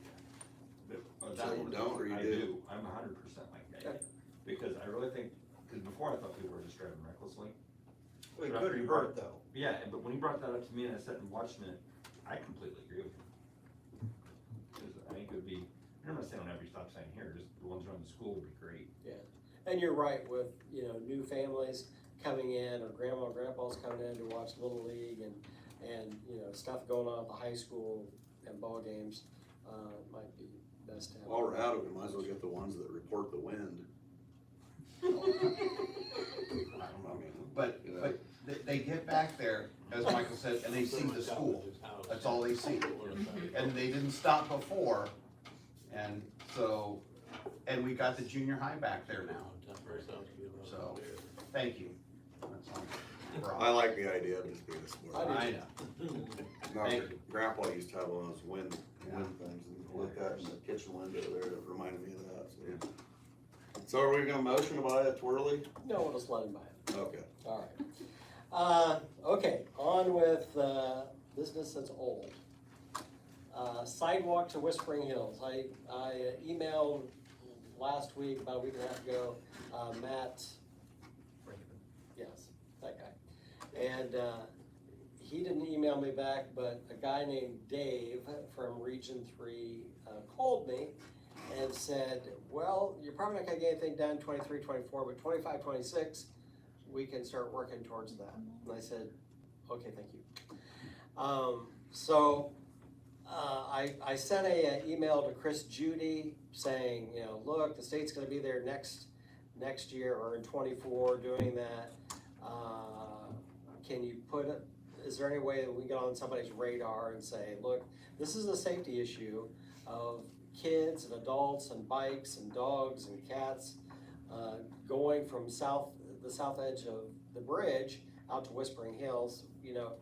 So you don't, or you I do? I'm 100% like that, because I really think, cause before I thought people were just driving recklessly. Well, it could hurt though. Yeah, but when he brought that up to me and I sat and watching it, I completely agree with him. Cause I think it would be, I'm not saying on every stop sign here, just the ones around the school would be great. And you're right with, new families coming in, or grandma and grandpa's coming in to watch Little League and stuff going on at the high school and ball games, might be best to have. While we're out of it, might as well get the ones that report the wind. I don't know, but they get back there, as Michael said, and they see the school. That's all they see. And they didn't stop before, and so, and we got the junior high back there now. So, thank you. That's all. I like the idea of just being a sport. I know. My grandpa used to have one of those wind things, and lit that in the kitchen window there, that reminded me of that, so. So are we gonna motion to buy a twirly? No, we'll just let him buy it. Okay. Alright. Okay, on with, business that's old. Sidewalk to Whispering Hills. I emailed last week, about a week and a half ago, Matt, yes, that guy. And, he didn't email me back, but a guy named Dave from Region 3 called me and said, well, you're probably not gonna get anything done 23, 24, but 25, 26, we can start working towards that. And I said, okay, thank you. I sent a email to Chris Judy saying, you know, look, the state's gonna be there next year or in 24 doing that. Can you is there any way that we get on somebody's radar and say, look, this is a safety issue of kids and adults and bikes and dogs and cats going from the south edge of the bridge out to Whispering Hills, you know,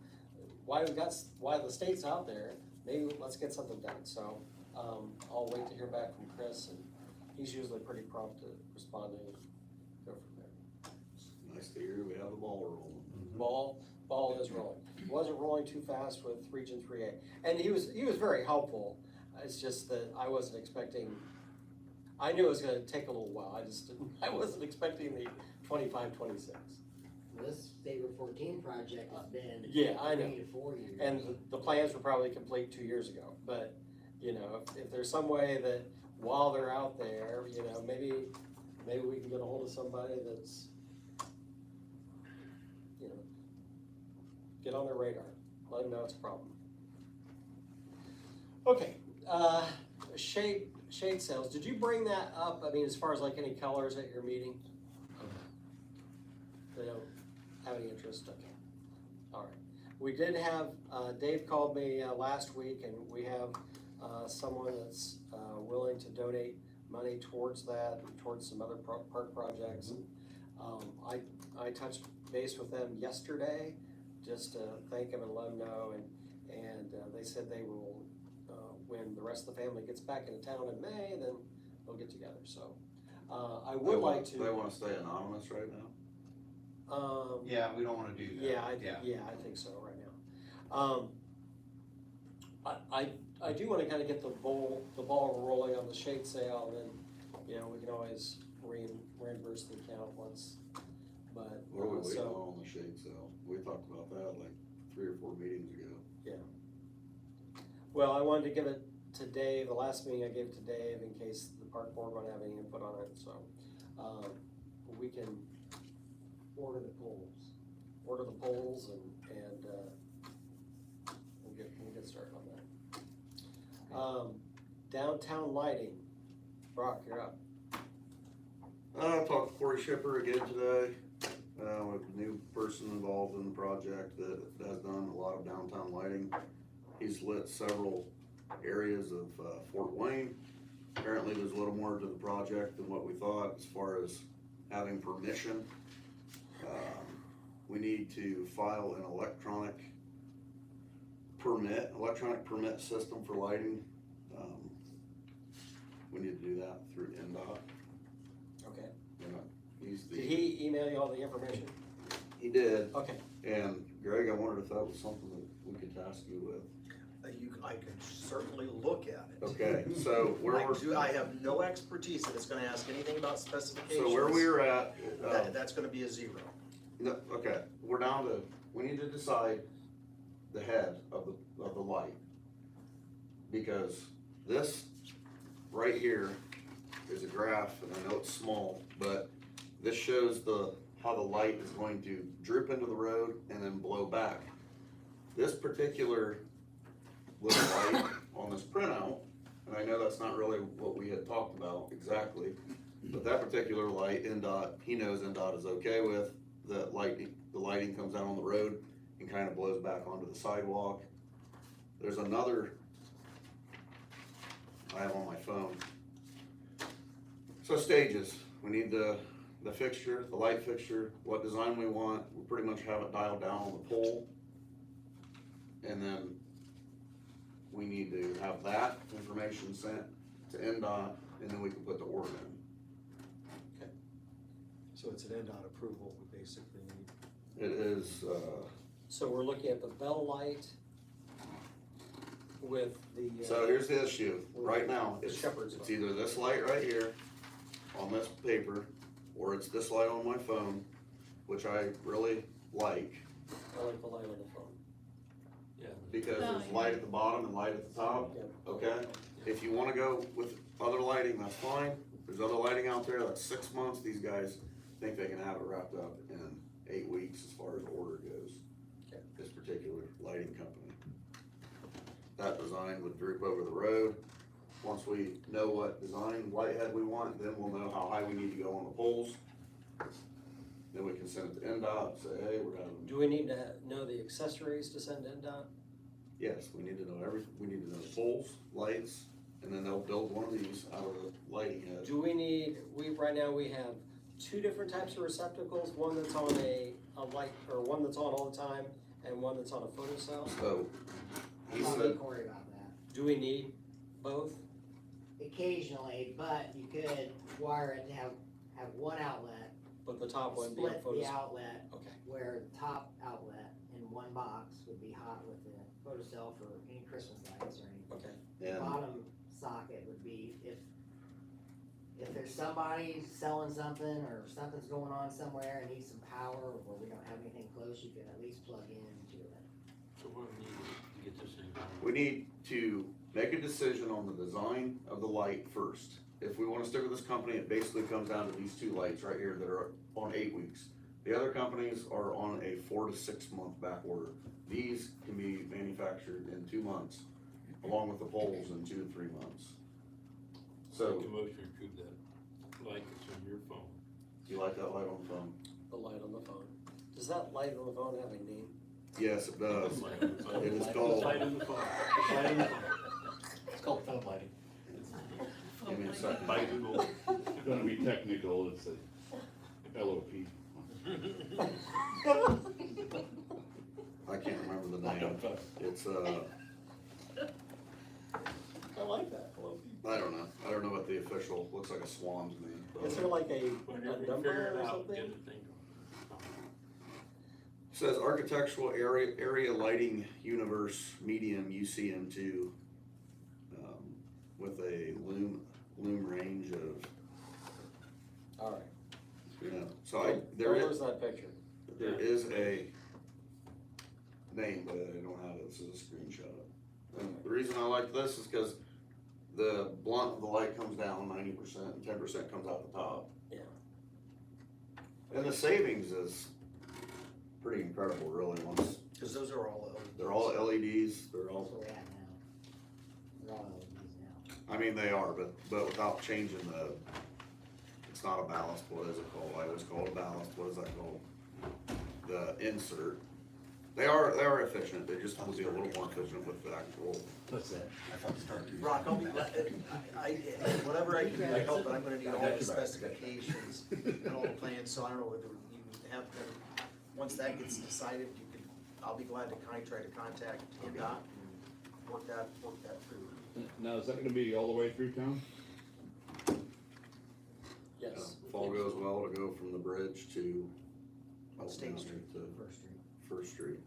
while the state's out there, maybe let's get something done. So I'll wait to hear back from Chris, and he's usually pretty prompt at responding and go from there. Nice to hear we have the ball rolling. Ball is rolling. It wasn't rolling too fast with Region 3A. And he was very helpful. It's just that I wasn't expecting, I knew it was gonna take a little while. I wasn't expecting the 25, 26. This State Route 14 project has been Yeah, I know. 3 to 4 years. And the plans were probably complete 2 years ago. But, you know, if there's some way that while they're out there, you know, maybe we can get a hold of somebody that's, you know, get on their radar, let them know it's a problem. Okay, shade sales, did you bring that up, I mean, as far as like any colors at your meeting? They don't have any interest, okay, all right. We did have, Dave called me last week, and we have someone that's willing to donate money towards that, and towards some other park projects. I touched base with them yesterday, just to thank them and let them know, and they said they will, when the rest of the family gets back into town in May, then they'll get together, so. I would like to. They wanna stay anonymous right now? Yeah, we don't wanna do that. Yeah, I think so right now. I do wanna kinda get the ball rolling on the shade sale, and then, you know, we can always reimburse the account once, but. What are we waiting on the shade sale? We talked about that like 3 or 4 meetings ago. Yeah. Well, I wanted to give it to Dave, the last meeting I gave it to Dave in case the park board won't have any input on it, so, we can order the poles and we'll get started on that. Downtown lighting, Brock, you're up. I talked to Corey Shipper again today, with a new person involved in the project that has done a lot of downtown lighting. He's lit several areas of Fort Wayne. Apparently there's a little more to the project than what we thought as far as having permission. We need to file an electronic permit system for lighting. We need to do that through NDOT. Okay. Did he email you all the information? He did. Okay. And Greg, I wondered if that was something that we could task you with. I can certainly look at it. Okay, so I have no expertise if it's gonna ask anything about specifications. So where we're at, that's gonna be a 0. no, okay, we're down to, we need to decide the head of the light. Because this right here is a graph, and I know it's small, but this shows how the light is going to droop into the road and then blow back. This particular little light on this printout, and I know that's not really what we had talked about exactly, but that particular light, NDOT, he knows NDOT is okay with. the lighting comes out on the road and kind of blows back onto the sidewalk. There's another I have on my phone. So stages, we need the fixture, the light fixture, what design we want, we pretty much have it dialed down on the pole. And then we need to have that information sent to NDOT, and then we can put the order in. So it's an NDOT approval, we basically need. It is, So we're looking at the bell light with the. so here's the issue, right now, The it's shepherd's it's light. either this light right here on this paper, or it's this light on my phone, which I really like, I like the light on the phone. Yeah. because Oh, there's yeah. light at the bottom and light at the top, Yeah. okay? If you wanna go with other lighting, that's fine, there's other lighting out there, that's 6 months, these guys think they can have it wrapped up in 8 weeks as far as order goes. Okay. This particular lighting company. That design would droop over the road. Once we know what design light head we want, then we'll know how high we need to go on the poles. Then we can send it to NDOT, say, hey, we're having, Do we need to know the accessories to send NDOT? yes, we need to know we need to know the poles, lights, and then they'll build one of these out of the lighting head. Do we need, right now we have 2 different types of receptacles, one that's on a light, or one that's on all the time, and one that's on a photocell. So, he I'll said, be Corey about that. Do we need both? Occasionally, but you could wire it to have one outlet, But the top one be a split the photocell? outlet, Okay. where the top outlet in one box would be hot with the photocell for any Christmas lights or anything. Okay. The and bottom socket would be if there's somebody selling something or something's going on somewhere and needs some power or we don't have anything close, you can at least plug into it. So what do we need to get this thing going? we need to make a decision on the design of the light first. If we wanna stick with this company, it basically comes down to these 2 lights right here that are on 8 weeks. The other companies are on a 4 to 6 month back order. These can be manufactured in 2 months, along with the poles in 2 to 3 months. So, Make a motion to approve that, like it's on your phone. do you like that light on the phone? The light on the phone. Does that light on the phone have a name? Yes, it does. Light on the phone. It is called, Light on the phone. Light on the phone. It's called phone lighting. give me a second. By Google. It's gonna be technical, it's a LOP. I can't remember the Light on name. phone. It's, I like that. I don't know what the official, looks like a swan to me. but- Is there like a Whenever you number figure it or out, something? get the thing going. Says architectural area lighting universe medium UCM2, with a lume range of, Alright. there Where's that picture? is a name, but I don't have it, this is a screenshot. And the reason I like this is cause the blunt of the light comes down 90% and 10% comes out the top. Yeah. And the savings is pretty incredible, really, once, Cause those are all LEDs. they're all LEDs, they're That's all, where we're at now. They're all LEDs now. I mean, they are, but without changing it's not a ballast, what is it called? I always call it a ballast, what is that called? The insert. They are efficient, they just will be a little more efficient with the actual. What's that? Rock, I'll be glad, whatever I can do to help, but I'm gonna need all the specifications and all the plans, so I don't know whether you have them. Once that gets decided, I'll be glad to try to contact NDOT and work that through. Now, is that gonna be all the way through town? Yes. If all goes well, it'll go from the bridge to. State down Street. To First Street. First Street.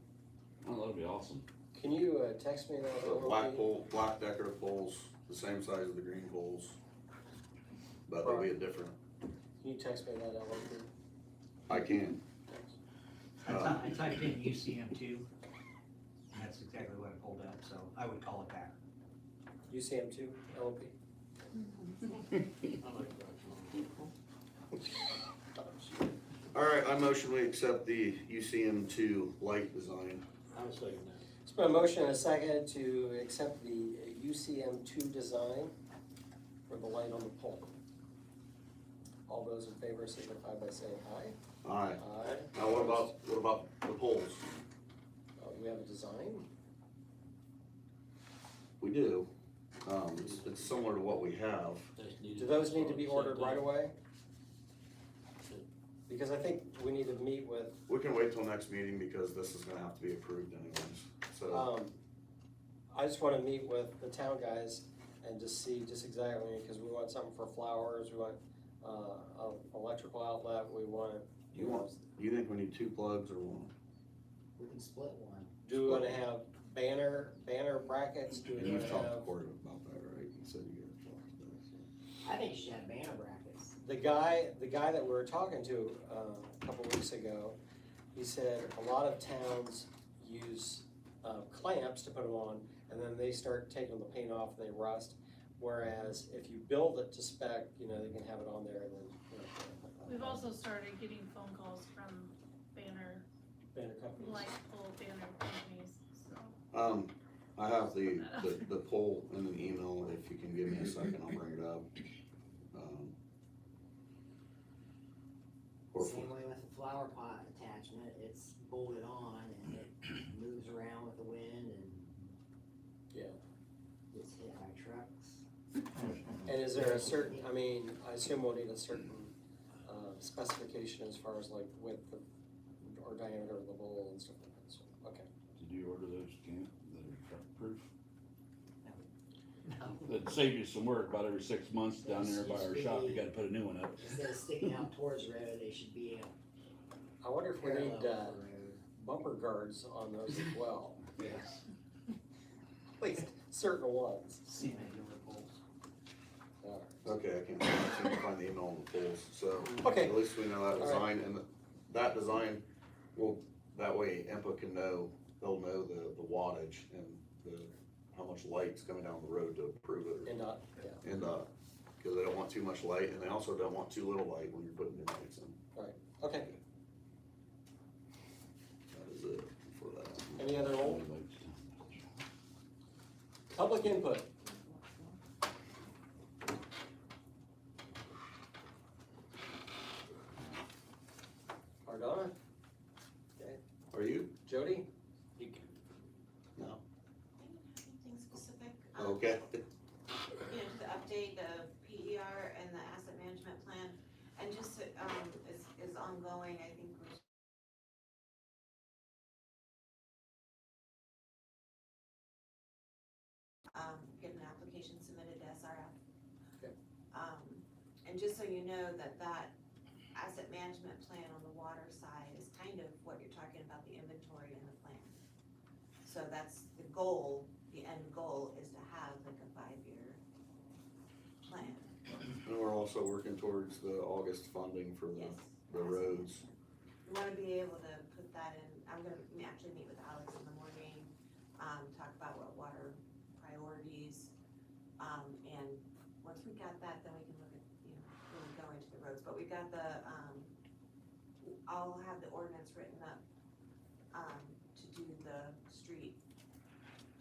Oh, that'd be awesome. Can you text me that? The LOP? black decorative poles, the same size as the green poles. But they'll be a different, Can you text me that LOP? I can. Thanks. I typed in UCM2, and that's exactly what I pulled up, so I would call it that. UCM2 LOP? I like that. Alright, I motion we accept the UCM2 light design. I was thinking that. It's been a motion and a second to accept the UCM2 design for the light on the pole. All those in favor signify by saying aye. Aye. Aye. Now, what about the poles? We have a design? We do. It's similar to what we have. Do those need to be ordered right away? Because I think we need to meet with, We can wait till next meeting because this is gonna have to be approved anyways, so. I just wanna meet with the town guys and just see just exactly, because we want something for flowers, we want, a electrical outlet, we want. You think we need 2 plugs or 1? We can split one. Do we wanna have banner brackets, do And we you've wanna talked to have? Cory about that, right? You said you guys talked about it. I think you should have banner brackets. The guy that we were talking to, a couple weeks ago, he said a lot of towns use, clamps to put them on, and then they start taking the paint off, they rust. Whereas if you build it to spec, you know, they can have it on there and then, you know. We've also started getting phone calls from banner companies. light pole banner companies, so. I have the poll in an email, if you can give me a second, I'll bring it up. Or Same way with the flower pot attachment, it's bolted on and it moves around with the wind and. Yeah. Gets hit by trucks. And is there a certain, I mean, I assume we'll need a certain, specification as far as like width of, or diameter of the bowl and stuff like that, so, okay. Did you order those, Kent, that are truck proof? No. That'd save you some work, about every 6 months down there by our shop, you gotta put a new one up. Instead of sticking out towards the road, they should be I wonder if we parallel need, with the road. bumper guards on those as well, Yes. at least certain ones. Cement door poles. Okay, I can't find the email on the polls, so. Okay. At least we know that All right. design, and that design will, that way IMPA can know, they'll know the wattage and how much light's coming down the road to approve it. And, yeah, And, cause they don't want too much light, and they also don't want too little light when you're putting new lights in. okay. That is it for that. Any other old public input? Ardonna? Okay. Are you? Jody? No. Anything specific? Okay. You know, to the update, the PER and the asset management plan, and just, is ongoing, I think we're get an application submitted to SRF. Okay. And just so you know that asset management plan on the water side is kind of what you're talking about, the inventory and the plan. So that's the goal, the end goal is to have like a 5-year plan. And we're also working towards the August funding for Yes. the roads. We wanna be able to put that in, I'm gonna actually meet with Alex in the morning, talk about what water priorities. And once we got that, then we can look at, you know, really go into the roads, but we got I'll have the ordinance written up, to do the street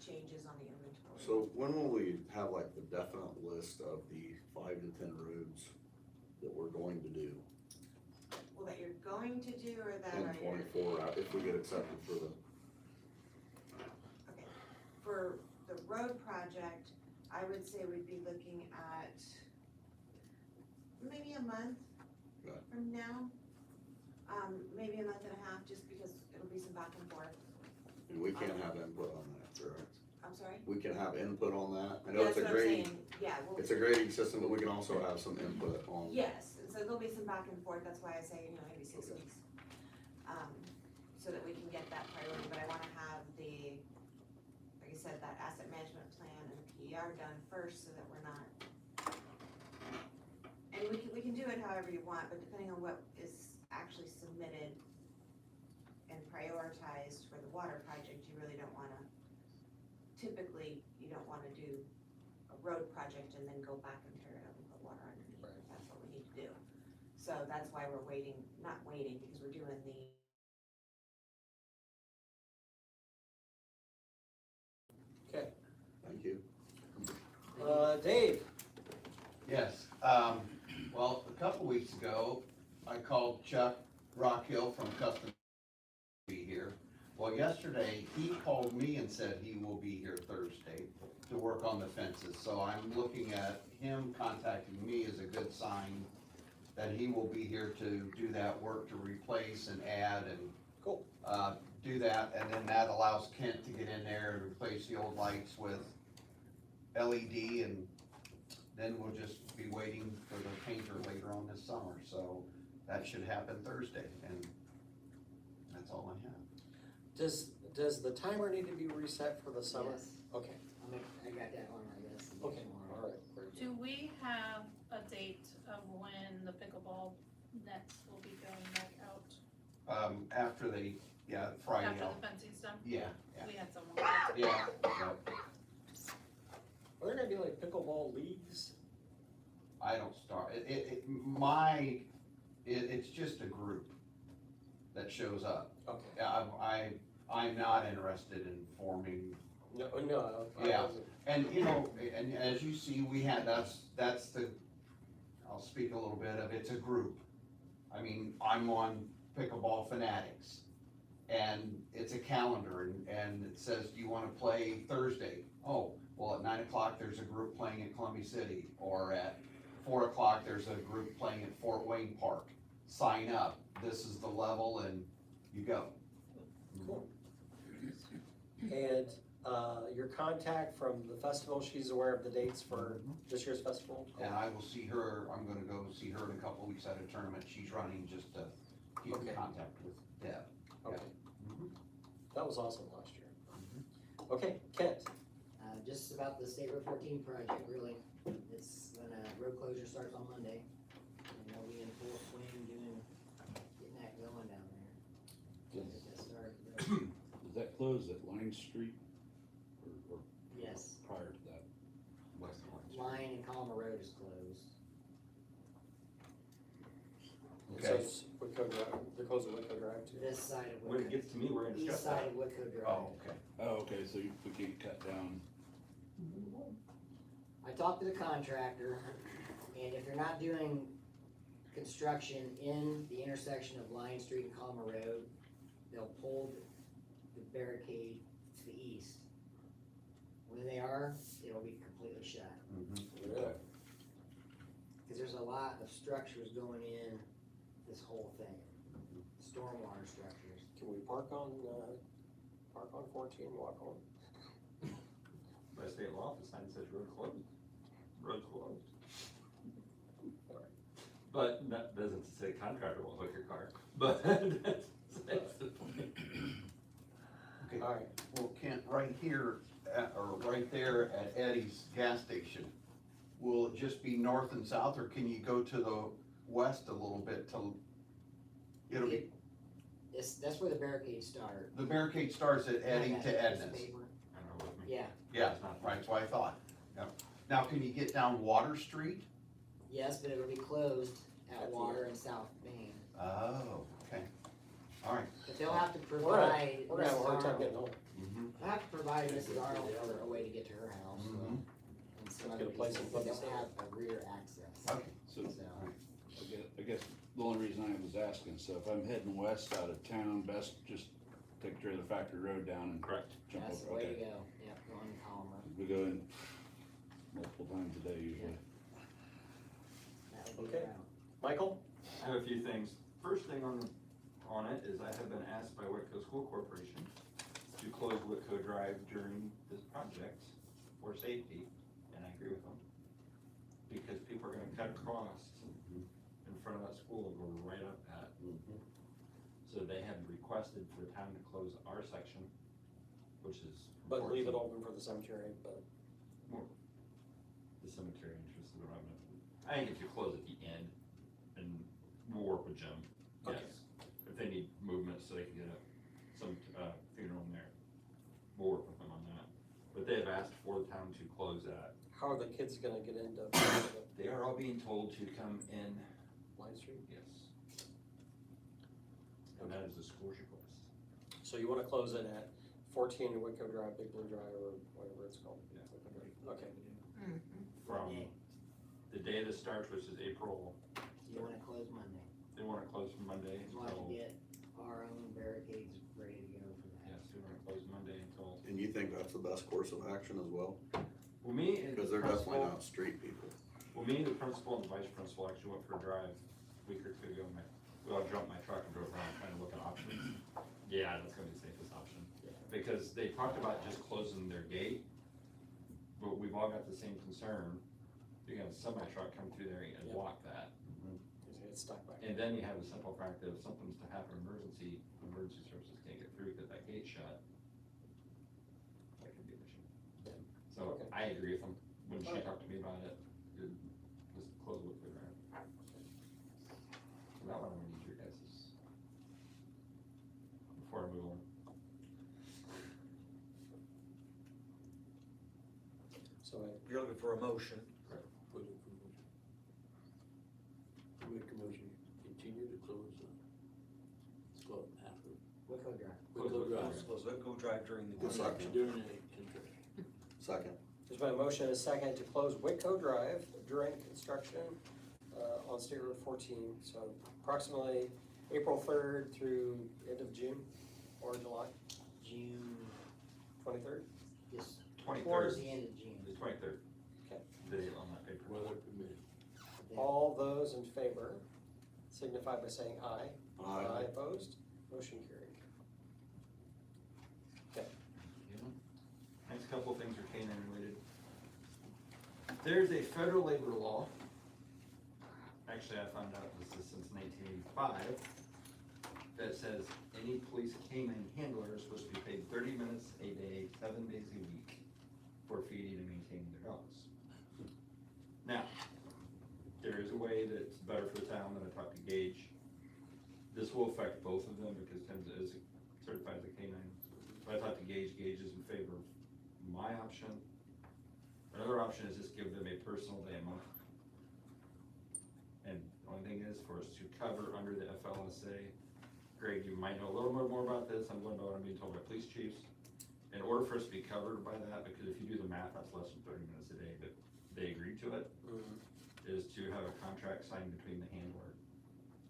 changes on the inventory. So when will we have like the definite list of the 5 to 10 roads that we're going to do Well, that you're going to do, or that in are you? 24, if we get accepted for the, Okay, for the road project, I would say we'd be looking at maybe a month Right. from now. Maybe a month and a half, just because it'll be some back and forth. and we can't have input on that, correct? I'm sorry? We can have input on that. I know That's it's a what I'm grading, saying. Yeah, well, it's a grading system, but we can also have some input on. yes, and so there'll be some back and forth, that's why I say, you know, maybe 6 Okay. weeks. So that we can get that priority, but I wanna have like I said, that asset management plan and the PER done first, so that we're not. And we can do it however you want, but depending on what is actually submitted and prioritized for the water project, you really don't wanna, typically, you don't wanna do a road project and then go back and tear it up and put water underneath. Right. That's what we need to do. So that's why we're not waiting, because we're doing the Okay. Thank you. Dave? Yes, well, a couple weeks ago, I called Chuck Rock Hill from Custom be here. Well, yesterday, he called me and said he will be here Thursday to work on the fences, so I'm looking at him contacting me as a good sign that he will be here to do that work, to replace and add and Cool. do that, and then that allows Kent to get in there and replace the old lights with LED, and then we'll just be waiting for the painter later on this summer, so that should happen Thursday, and that's all I have. Does the timer need to be reset for the summer? Yes. Okay, I got that on my list. okay, all right, very good. Do we have a date of when the pickleball nets will be going back out? After they, Friday, After the fencing's done? yeah, We had someone. yeah. Are there gonna be like pickleball leagues? I don't start, it's just a group that shows up. Okay. I'm not interested in forming, No, I Yeah. wasn't. and and as you see, we had, that's the, I'll speak a little bit of, it's a group. I mean, I'm on Pickleball Fanatics, and it's a calendar, and it says, do you wanna play Thursday? Oh, well, at 9 o'clock, there's a group playing at Columbia City, or at 4 o'clock, there's a group playing at Fort Wayne Park. Sign up, this is the level, and you go. Cool. And, your contact from the festival, she's aware of the dates for this year's festival? And I will see her, I'm gonna go see her in a couple weeks at a tournament she's running, just to keep in Okay. contact with Deb. Okay. Mhm. That was awesome last year. Okay, Kent, Just about the State Road 14 project, really. It's road closure starts on Monday, and they'll be in full swing getting that going down there. Get that started. Is that closed at Line Street or Yes, prior to that? West Orange. Line and Colma Road is closed. so it's Whitco Drive, they're closing Whitco Drive too. This side of When it Whitco, gets to me, we're gonna discuss east side that. of Whitco Drive. Oh, okay. Oh, okay, so we can't cut down, I talked to the contractor, and if they're not doing construction in the intersection of Lion Street and Colma Road, they'll pull the barricade to the east. When they are, it'll be completely shut, Mhm. Yeah. cause there's a lot of structures going in this whole thing, stormwater structures. Can we park on 14 and walk home? By state law, the sign says road closed, road closed. But that doesn't say contractor will hook your car, but that's the point. Okay. All right, Well, Kent, right here, or right there at Eddie's gas station, will it just be north and south, or can you go to the west a little bit till, it'll be, That's where the barricades start. the barricade starts at Eddie That to piece of Edna's? I paper. don't know with me. Yeah, Yeah, It's not- right, that's what I thought. Yep. Now, can you get down Water Street? yes, but it'll be closed At at the Water end. and South Main. Oh, okay. All right. But they'll have to we're provide. gonna have a hard Mrs. time Arnold- getting home. Mm-hmm. They'll have to provide Mrs. Arnold for a way to get to her house, so. Mhm. And some Get other a place pieces, to put they this don't in. have a rear access, Okay. so so. I guess the only reason I was asking, so if I'm heading west out of town, best just take a trailer factory road down and Correct. jump That's the over, way to okay? go, yep, going to Colma, We go in multiple times a day usually. that would be the Okay. route. Michael? I have a few things. First thing on it is I have been asked by Whitco School Corporation to close Whitco Drive during this project for safety, and I agree with them. Because people are gonna cut across in front of that school and go right up at. So they have requested for the town to close our section, which is. But leave it 14. open for the cemetery, but. The cemetery interest in I think if you close at the end and we'll work with Jim, Okay. yes. If they need movement so they can get some funeral in there, we'll work with them on that. But they have asked for the town to close that. How are the kids gonna get into They are all being told to come in, Line Street? yes. And that is the school's request. So you wanna close it at 14 Whitco Drive, Big Blue Drive, or whatever it's called? Yeah. Whitco Drive. Okay. From Okay. the day that starts, which is April, You wanna close Monday? they wanna close Monday Just want to until, get our own barricades ready to go for that. yes, we wanna close Monday until, And you think that's the best course of action as well? well, me and the Cause they're definitely principal, not street people. well, me and the principal and the vice principal actually went for a drive a week or two ago, I jumped my truck and drove around trying to look at options. Yeah, that's gonna be the safest option, because they talked about just closing their gate, but we've all got the same concern. You have a semi truck come through there and Yep. block that. It's stuck back. And then you have the simple fact that if something's to happen, emergency services can't get through because that gate's shut. That could be an issue. So Okay. I agree with them, when she Alright. talked to me about it, just close with the drive. So that one I'm gonna need your guys's. Before I move on. So You're looking for a motion. Put it for motion. Make a motion, continue to close, let's call it after. Wicklow Drive. Wicklow Drive. Close Whitco Drive during the. The second. During the construction. Second. there's been a motion and a second to close Whitco Drive during construction, on State Road 14. So approximately April 3rd through end of June or July June, 23rd. just 23rd. towards the end of June. The 23rd. Okay. Date on that paper. Weather permitting. All those in favor signify by saying aye. Aye. Opposed? Motion carried. Next couple of things are K-9 related. There's a federal labor law, actually I found out this is since 1985, that says any police K-9 handler is supposed to be paid 30 minutes a day, 7 days a week for feeding and maintaining their dogs. Now, there is a way that's better for the town that I talked to Gage. This will affect both of them because Tim's is certified as a K-9. But I talked to Gage, Gage is in favor of my option. Another option is just give them a personal day a month. And the only thing is for us to cover under the FLSA, Greg, you might know a little bit more about this, I'm going by what I'm being told by police chiefs. In order for us to be covered by that, because if you do the math, that's less than 30 minutes a day, but they agreed to it, is to have a contract signed between the handler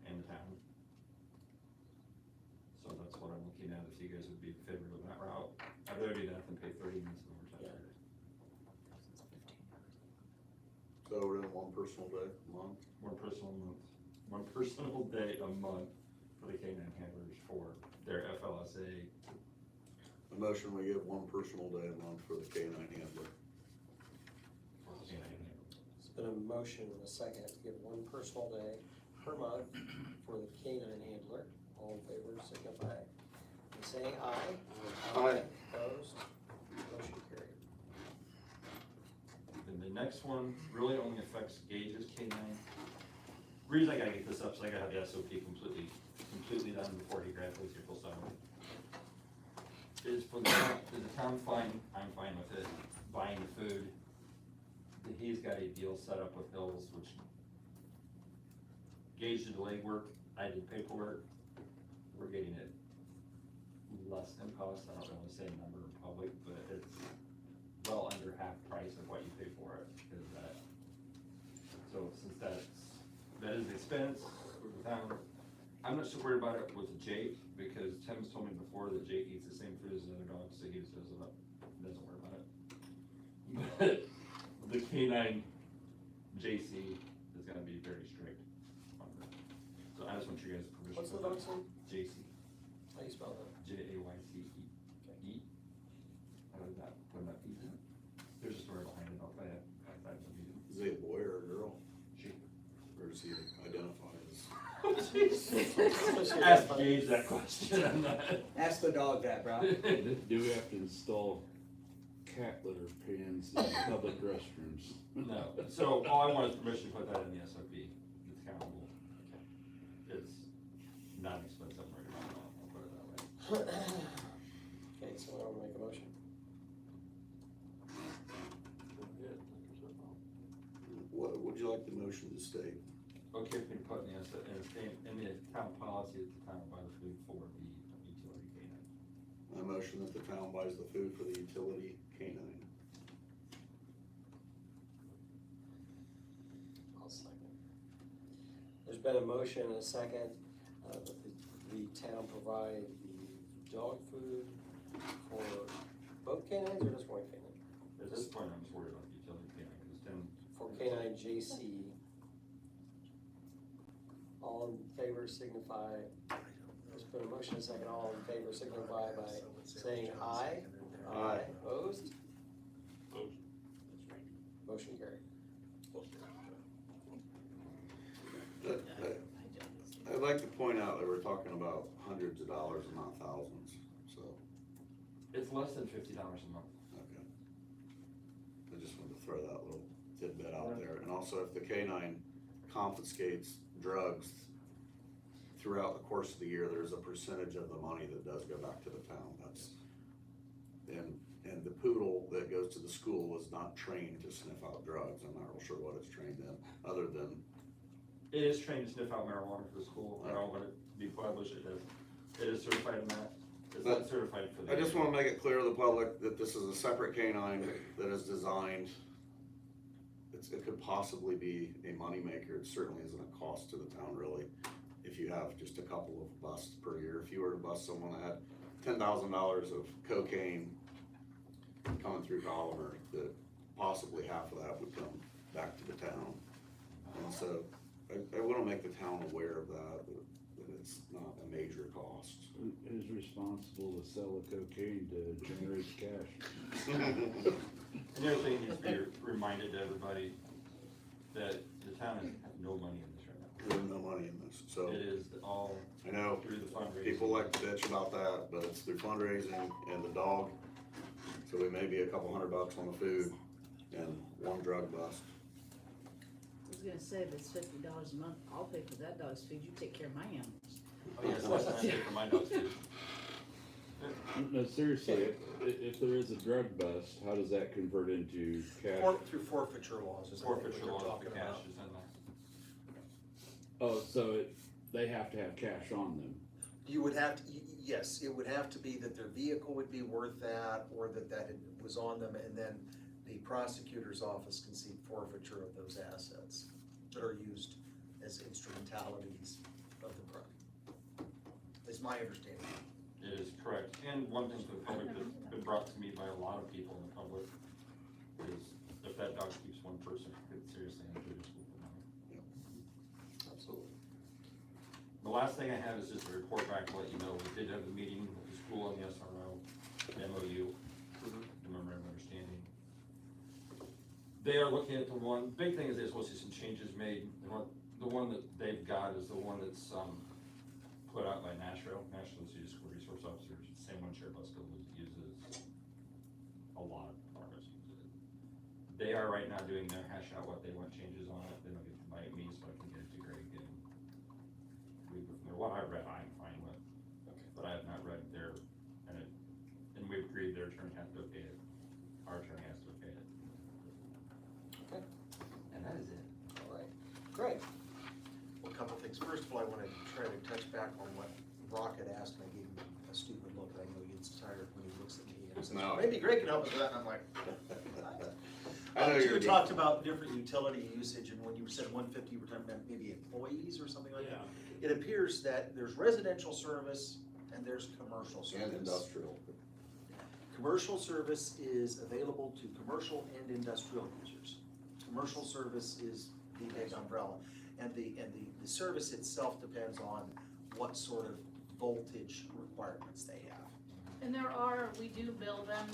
and the town. So that's what I'm looking at, if you guys would be in favor of that route. I'd rather do that than pay 30 minutes of overtime. So we're in one personal day a month? One personal day a month for the K-9 handlers for their FLSA. A motion, we give one personal day a month for the K-9 handler. For the K-9 handlers. It's been a motion and a second to give one personal day per month for the K-9 handler. All in favor signify by saying aye. Aye. Opposed? Motion carried. Then the next one really only affects Gage's K-9. Reason I gotta get this up, so I gotta have the SOP completely done before he graduates here full salary. Is for the town fine, I'm fine with it, buying food. He's got a deal set up with Hills, which Gage did the legwork, I did paperwork. We're getting it less than cost, I don't know the same number in public, but it's well under half price of what you pay for it, is that. So since that is expense for the town, I'm not so worried about it with Jake, because Tim's told me before that Jake eats the same food as the other dogs, so he just doesn't worry about it. But the K-9 JC is gonna be very strict on it. So I just want you guys' permission. What's the for dog's that. name? JC. How do you spell that? Jayce. Put that E. There's a story behind it, I'll tell you. Is he a boy or a girl? She. Or does he identify as? Ask Gage that question, I'm not. Ask the dog that, bro. Do we have to install cat litter pans in public restrooms? No, so all I want is permission to put that in the SOP, it's accountable. It's not expensive right now, I'll put it that way. Okay, so I'll make a motion. Go ahead, knock yourself out. What would you like the motion to state? Okay, if we put in the town policy, at the town buy the food for the utility K-9. I motion that the town buys the food for the utility K-9. I'll second. There's been a motion and a second, that the town provide the dog food for both canines or just one canine? At this point, I'm just worried about the utility canine, cause Tim, For canine JC. All in favor signify, there's been a motion and a second, all in favor signify by saying aye. Aye. Opposed? Opposed. Motion carried. I'd like to point out that we're talking about hundreds of dollars and not thousands, so, it's less than $50 a month. okay. I just wanted to throw that little tidbit out there, and also if the canine confiscates drugs throughout the course of the year, there's a percentage of the money that does go back to the town, that's, and the poodle that goes to the school is not trained to sniff out drugs, I'm not real sure what it's trained in, other than, It is trained to sniff out marijuana for the school, I don't want it to be published, it is certified in that, it's not certified for the. I just wanna make it clear to the public that this is a separate canine that is designed, it could possibly be a moneymaker, it certainly isn't a cost to the town really, if you have just a couple of busts per year. If you were to bust someone that had $10,000 of cocaine coming through Gossamer, that possibly half of that would come back to the town. And so, I wanna make the town aware of that it's not a major cost. Who's responsible to sell the cocaine to generate cash? And the other thing needs to be reminded to everybody, that the town has no money in this right now. There's no money in this, so. It is all I know, through the fundraising. people like to bitch about that, but it's through fundraising and the dog. So we may be a couple $100 on the food and one drug bust. I was gonna say, if it's $50 a month, I'll pay for that dog's food, you take care of my animals. Oh, yes, less than I pay for my dogs too. No, seriously, if there is a drug bust, how does that convert into cash? Through forfeiture laws, is I think what Forfeiture you're laws, talking the cash about. is in there. Oh, so they have to have cash on them. You would have to, yes, it would have to be that their vehicle would be worth that, or that it was on them, and then the prosecutor's office can seek forfeiture of those assets that are used as instrumentalities of the crime. Is my understanding. It is correct, and one thing for the public that's been brought to me by a lot of people in the public is if that dog keeps one person, it could seriously enter the school for money. Absolutely. The last thing I have is just a report back to let you know, we did have a meeting with the school on the SRO, MOU, the memorandum of understanding. They are looking at the one, big thing is they're supposed to see some changes made, the one that they've got is the one that's, put out by National Institute of School Resource Officers, same one Sheriff Buskill uses, a lot of departments use it. They are right now doing their hash out what they want changes on it, then they'll get to bite me so I can get it to Greg and we go from there. What I read, I'm fine with, but I have not read their, and we've agreed their attorney has to okay it, our attorney has to okay it. Okay. And that is it. All right. Greg? Well, a couple of things. First of all, I want to try to touch back on what Brock had asked, and I gave him a stupid look. I know he gets tired when he looks at me and says, No. maybe Greg can help us with that, and I'm like. I know You you're. talked about different utility usage, and when you said 150, you were talking about maybe employees or something like that. It appears that there's residential service and there's commercial service. And industrial. Commercial service is available to commercial and industrial users. Commercial service is the big umbrella, and the service itself depends on what sort of voltage requirements they have. And we do bill them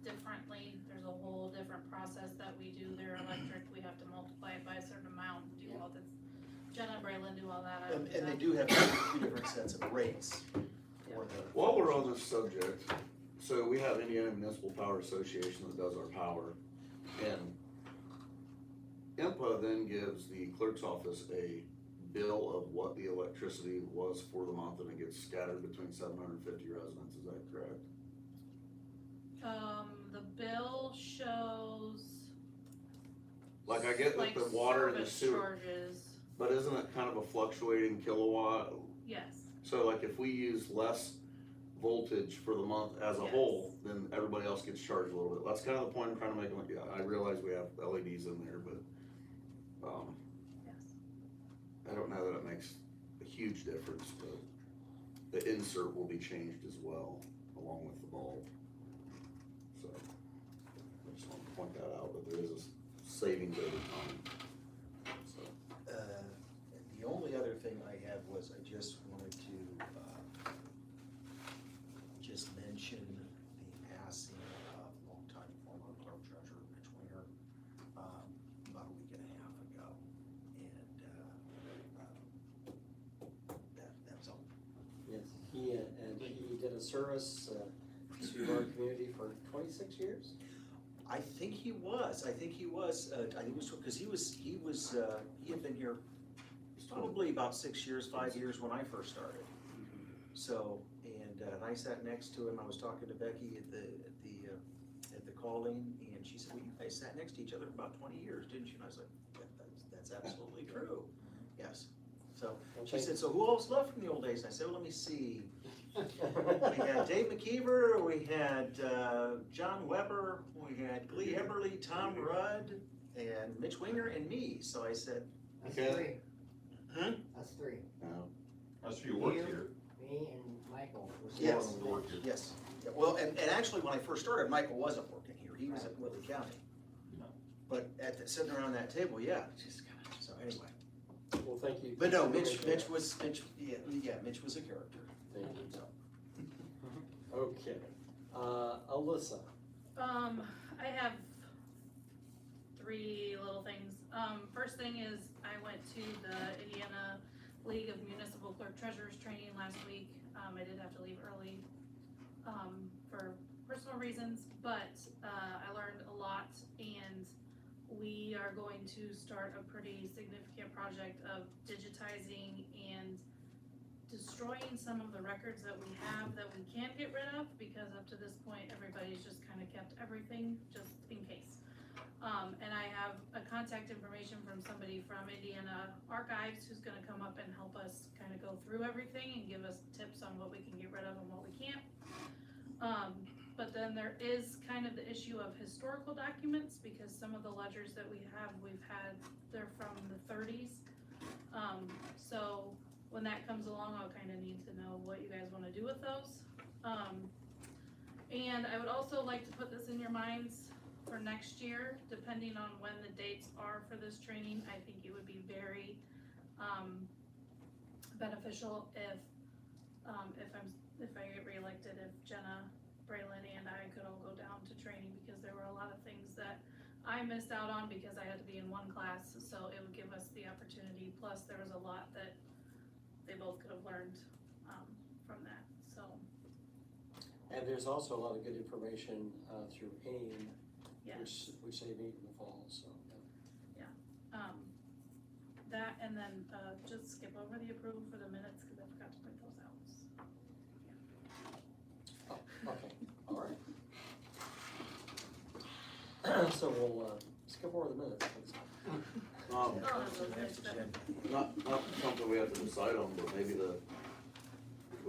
differently, there's a whole different process that we do, their electric, we have to multiply it by a certain amount, and do all this. Jenna and Braylon do all that, I don't do And they that. do have two different sets of rates for the. While we're on this subject, so we have Indiana Municipal Power Association that does our power, and IMPA then gives the clerk's office a bill of what the electricity was for the month, and it gets scattered between 750 residents, is that correct? The bill shows. Like, I get that like the water and the service sewer, charges, but isn't it kind of a fluctuating kilowatt? yes, So like if we use less voltage for the month as a Yes. whole, then everybody else gets charged a little bit. That's kind of the point I'm trying to make. Yeah, I realize we have LEDs in there, but, yes. I don't know that it makes huge difference, but the insert will be changed as well, along with the bulb. So, I just wanted to point that out, but there is a savings over time, so. The only other thing I had was I just wanted to, just mention the passing of longtime former clerk treasurer Mitch Winger, about a week and a half ago. And, that's all. Yes, he did a service, to our community for 26 years. I think he was, I think it was, because he had been here probably about 6 years, 5 years when I first started. So, and I sat next to him, I was talking to Becky at the calling, and she said, well, you guys sat next to each other for about 20 years, didn't you? And I was like, that's absolutely true, yes. So, she said, so who else left from the old days? And I said, well, let me see. We had Dave McKeever, we had John Weber, we had Glee Eberly, Tom Rudd, and Mitch Winger, and me. So I said, That's Okay. 3. huh? That's 3. No. That's who worked You, here. Me and Michael. was the Yes. one who worked here. Yes. Yeah, well, and actually, when I first started, Michael wasn't working here. He was at Whitley County. No. But sitting around that table, yeah, just kind of, so anyway. Well, thank you. But no, Mitch was a character. Thank you. So. Okay, Alyssa, I have 3 little things. First thing is, I went to the Indiana League of Municipal Clerk Treasurers training last week. I did have to leave early, for personal reasons, but, I learned a lot, and we are going to start a pretty significant project of digitizing and destroying some of the records that we have that we can't get rid of, because up to this point, everybody's just kind of kept everything just in case. And I have a contact information from somebody from Indiana Archives who's gonna come up and help us kind of go through everything and give us tips on what we can get rid of and what we can't. But then there is kind of the issue of historical documents, because some of the ledgers that we've had, they're from the 30s. So when that comes along, I'll kind of need to know what you guys want to do with those. And I would also like to put this in your minds for next year, depending on when the dates are for this training. I think it would be very beneficial if I get reelected, if Jenna, Braylon, and I could all go down to training, because there were a lot of things that I missed out on because I had to be in one class, so it would give us the opportunity. Plus, there was a lot that they both could have learned from that, so. and there's also a lot of good information, through AIM, Yes. which they meet in the fall, so. That, and then, just skip over the approval for the minutes, cause I forgot to print those out. Oh, okay, all right. So we'll, skip over the minutes. Oh, those nice stuff. Not something we have to decide on, but maybe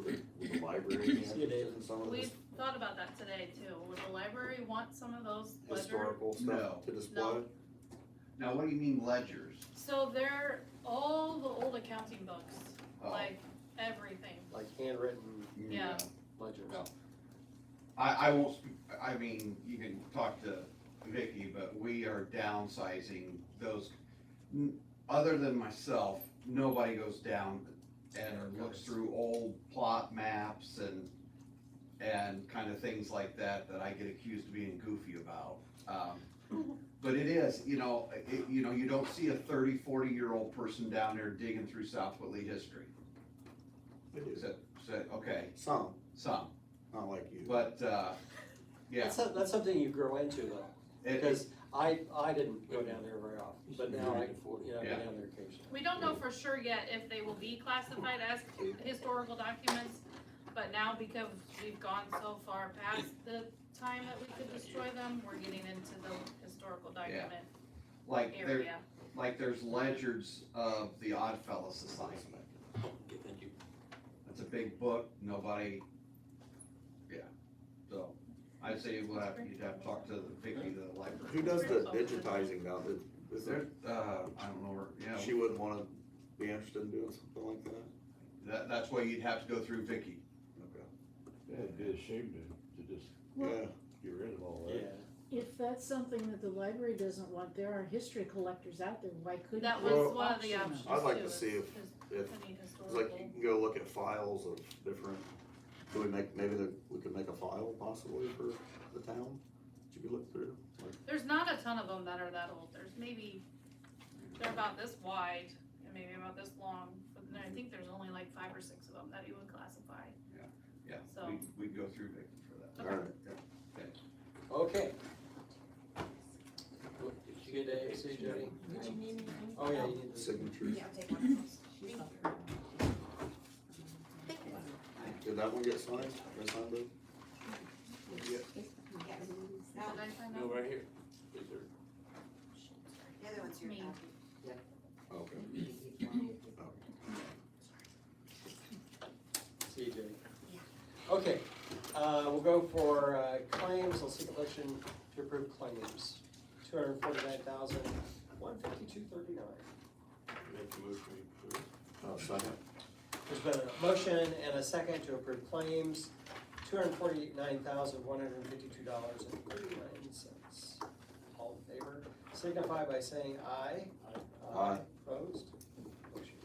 with the library See you, Dave. and some of We this thought about that today too. Would the library want some of those ledger? historical No. stuff to display. No. Now, what do you mean ledgers? So they're all the old accounting books, Oh. like everything. Like handwritten Yeah. ledgers. No. I won't, I mean, you can talk to Vicky, but we are downsizing those. Other than myself, nobody goes down and looks through old plot maps and kind of things like that I get accused of being goofy about. But it is, you don't see a 30, 40-year-old person down there digging through South Whitley history. We do. Okay, Some, some, not like you. but, yeah. That's something you grow into though, because I didn't go down there very often, but now I go Yeah. down there occasionally. We don't know for sure yet if they will be classified as historical documents, but now because we've gone so far past the time that we could destroy them, we're getting into the historical document Like area. there's ledgers of the Oddfellow Society. Okay, thank you. That's a big book, nobody, so I'd say you'd have to talk to Vicky, the library. Who does the digitizing now? Is There, there, I don't know, she wouldn't wanna be interested in doing something like that? That's why you'd have to go through Vicky. Okay. Yeah, it'd be a shame to just Yeah, get rid of all that. Yeah. If that's something that the library doesn't want, there are history collectors out there, why couldn't? That we was one of the auction options them? I'd like too, to see is if, any it's historical. like you can go look at files of different, could we make, maybe we could make a file possibly for the town that you could look through? Like, There's not a ton of them that are that old, there's maybe, they're about this wide and maybe about this long, but then I think there's only like 5 or 6 of them that you would classify. Yeah, So- we'd go through Vicky for that. Okay. All right. Okay. Did you get AAC, Jody? Oh, yeah, you need the Signatures. Yeah, take one of those. Did that one get signed? Got signed, Lou? Yes. Did I sign No, up? right here. Is there? The other one's your Me. copy. Okay. See you, Jody. Okay, we'll go for claims. I'll seek a motion to approve claims. $249,152.39. Make a motion to approve. Second. There's been a motion and a second to approve claims, $249,152.39. All in favor, signify by saying aye. Aye. Opposed? Motion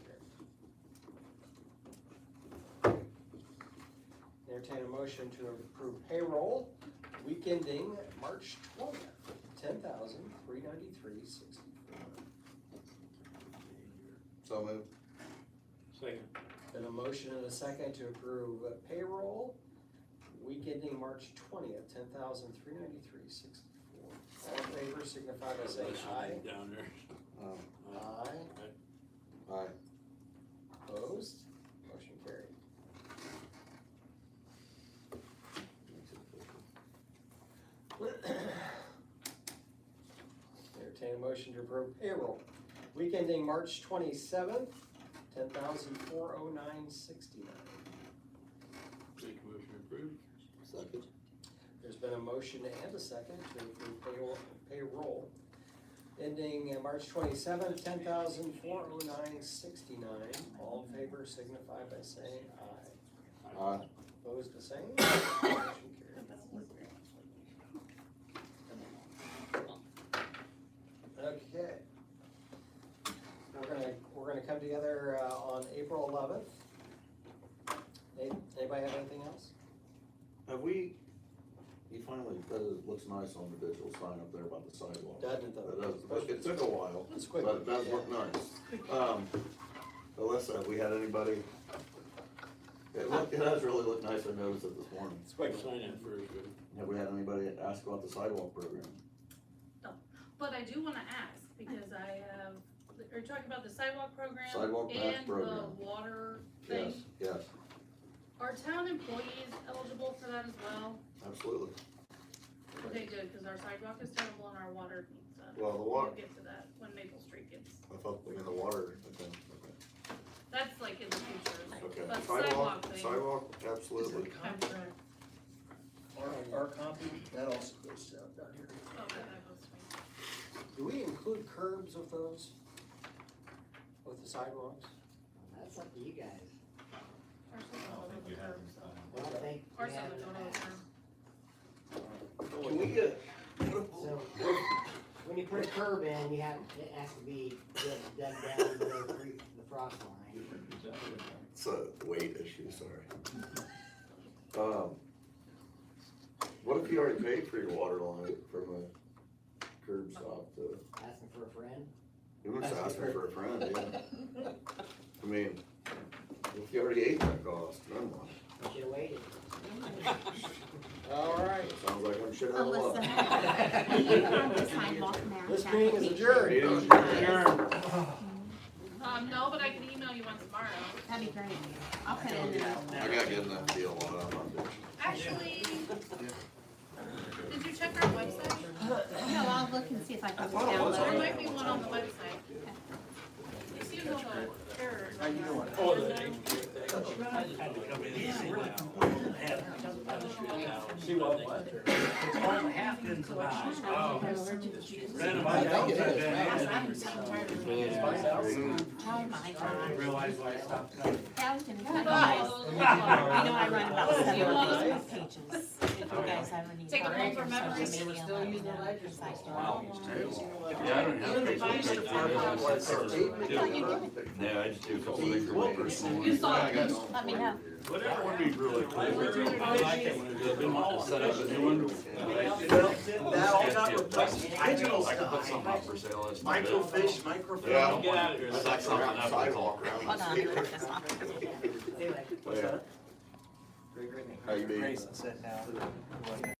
carried. Entertain a motion to approve payroll, week ending March 20th, $10,393.64. So moved. Second. Been a motion and a second to approve payroll, week ending March 20th, $10,393.64. All in favor, signify by saying aye. Down there. Aye. Aye. Opposed? Motion carried. Entertain a motion to approve payroll, week ending March 27th, $10,409.69. Make a motion to approve. Second. There's been a motion and a second to approve payroll ending March 27th, $10,409.69. All in favor signify by saying aye. Aye. Opposed, the same? Motion carried. Okay. We're gonna come together on April 11th. Anybody have anything else? Have we, you finally, it looks nice on the digital sign up there about the sidewalk. Doesn't it though? It does, but it took a while, It's quick. but it does look nice. Alyssa, have we had anybody? It does really look nice, I noticed it this morning. It's quick. Sign in first, good. Have we had anybody ask about the sidewalk program? But I do wanna ask, because I have, are you talking about the sidewalk program? Sidewalk patch program. And the water thing? Yes, Are town employees eligible for that as well? absolutely. Okay, good, cause our sidewalk is terrible and our water needs that. Well, the water, We'll get to that when Maple Street gets, I thought, the water, I think, okay. that's like in the future. Okay, But sidewalk, thing. sidewalk, absolutely. Our copy, that also goes down here. Okay, that goes to me. Do we include curbs with those? With the sidewalks? That's up to you guys. Ours doesn't go to the curb, so. I don't think we Ours have doesn't go to the curb. Can we get, So, when you put a curb in, you have, it has to be dug down below the frost line. it's a weight issue, sorry. What if you already paid for your water line from a curb stop to, Asking for a friend. you were just asking for a friend, yeah. I mean, if you already ate that cost, then what? Should've waited. All right. Sounds like I'm shit out of luck. Alyssa, will you on the sidewalk now? This Check meeting to is make adjourned. sure Meeting's it's adjourned. fine. No, but I can email you one tomorrow. That'd be great. I'll put it in the note. I gotta get enough deal on it, I'm not bitching. Actually, did you check our website? No, I'll look and see if I can thought it was There download might it. be one on the website. You see all the errors. Oh, the name. I had to come in and see now. I had to come out of the house. See what? It's called the Hamptons of Ours. Oh. Read about I think it that. is. I'm so tired of it. Oh my I God. realized why I stopped coming. Fountain, guys. You know I run about 7 Facebook pages. If you guys ever need Take 'em home for help memories. social media, let me know, 'cause I do. Yeah, I don't have. Even the police department was a pavement. No, you did. Yeah, I just do a couple Keith of Wilkerson. personal You ones. saw I got it. no- Let me know. Whatever would be really cool. I like it when they've been wanting to set up a new one. That all got replaced with digital I could put stuff. something up for sale. That's about it. Microfiche, microfilm. Yeah. Get out of here. I'd That's like to something run the that was all. sidewalk around. Hold on, I'm gonna put this off. Anyway, Yeah. Great, great. How you be? Grayson sat down.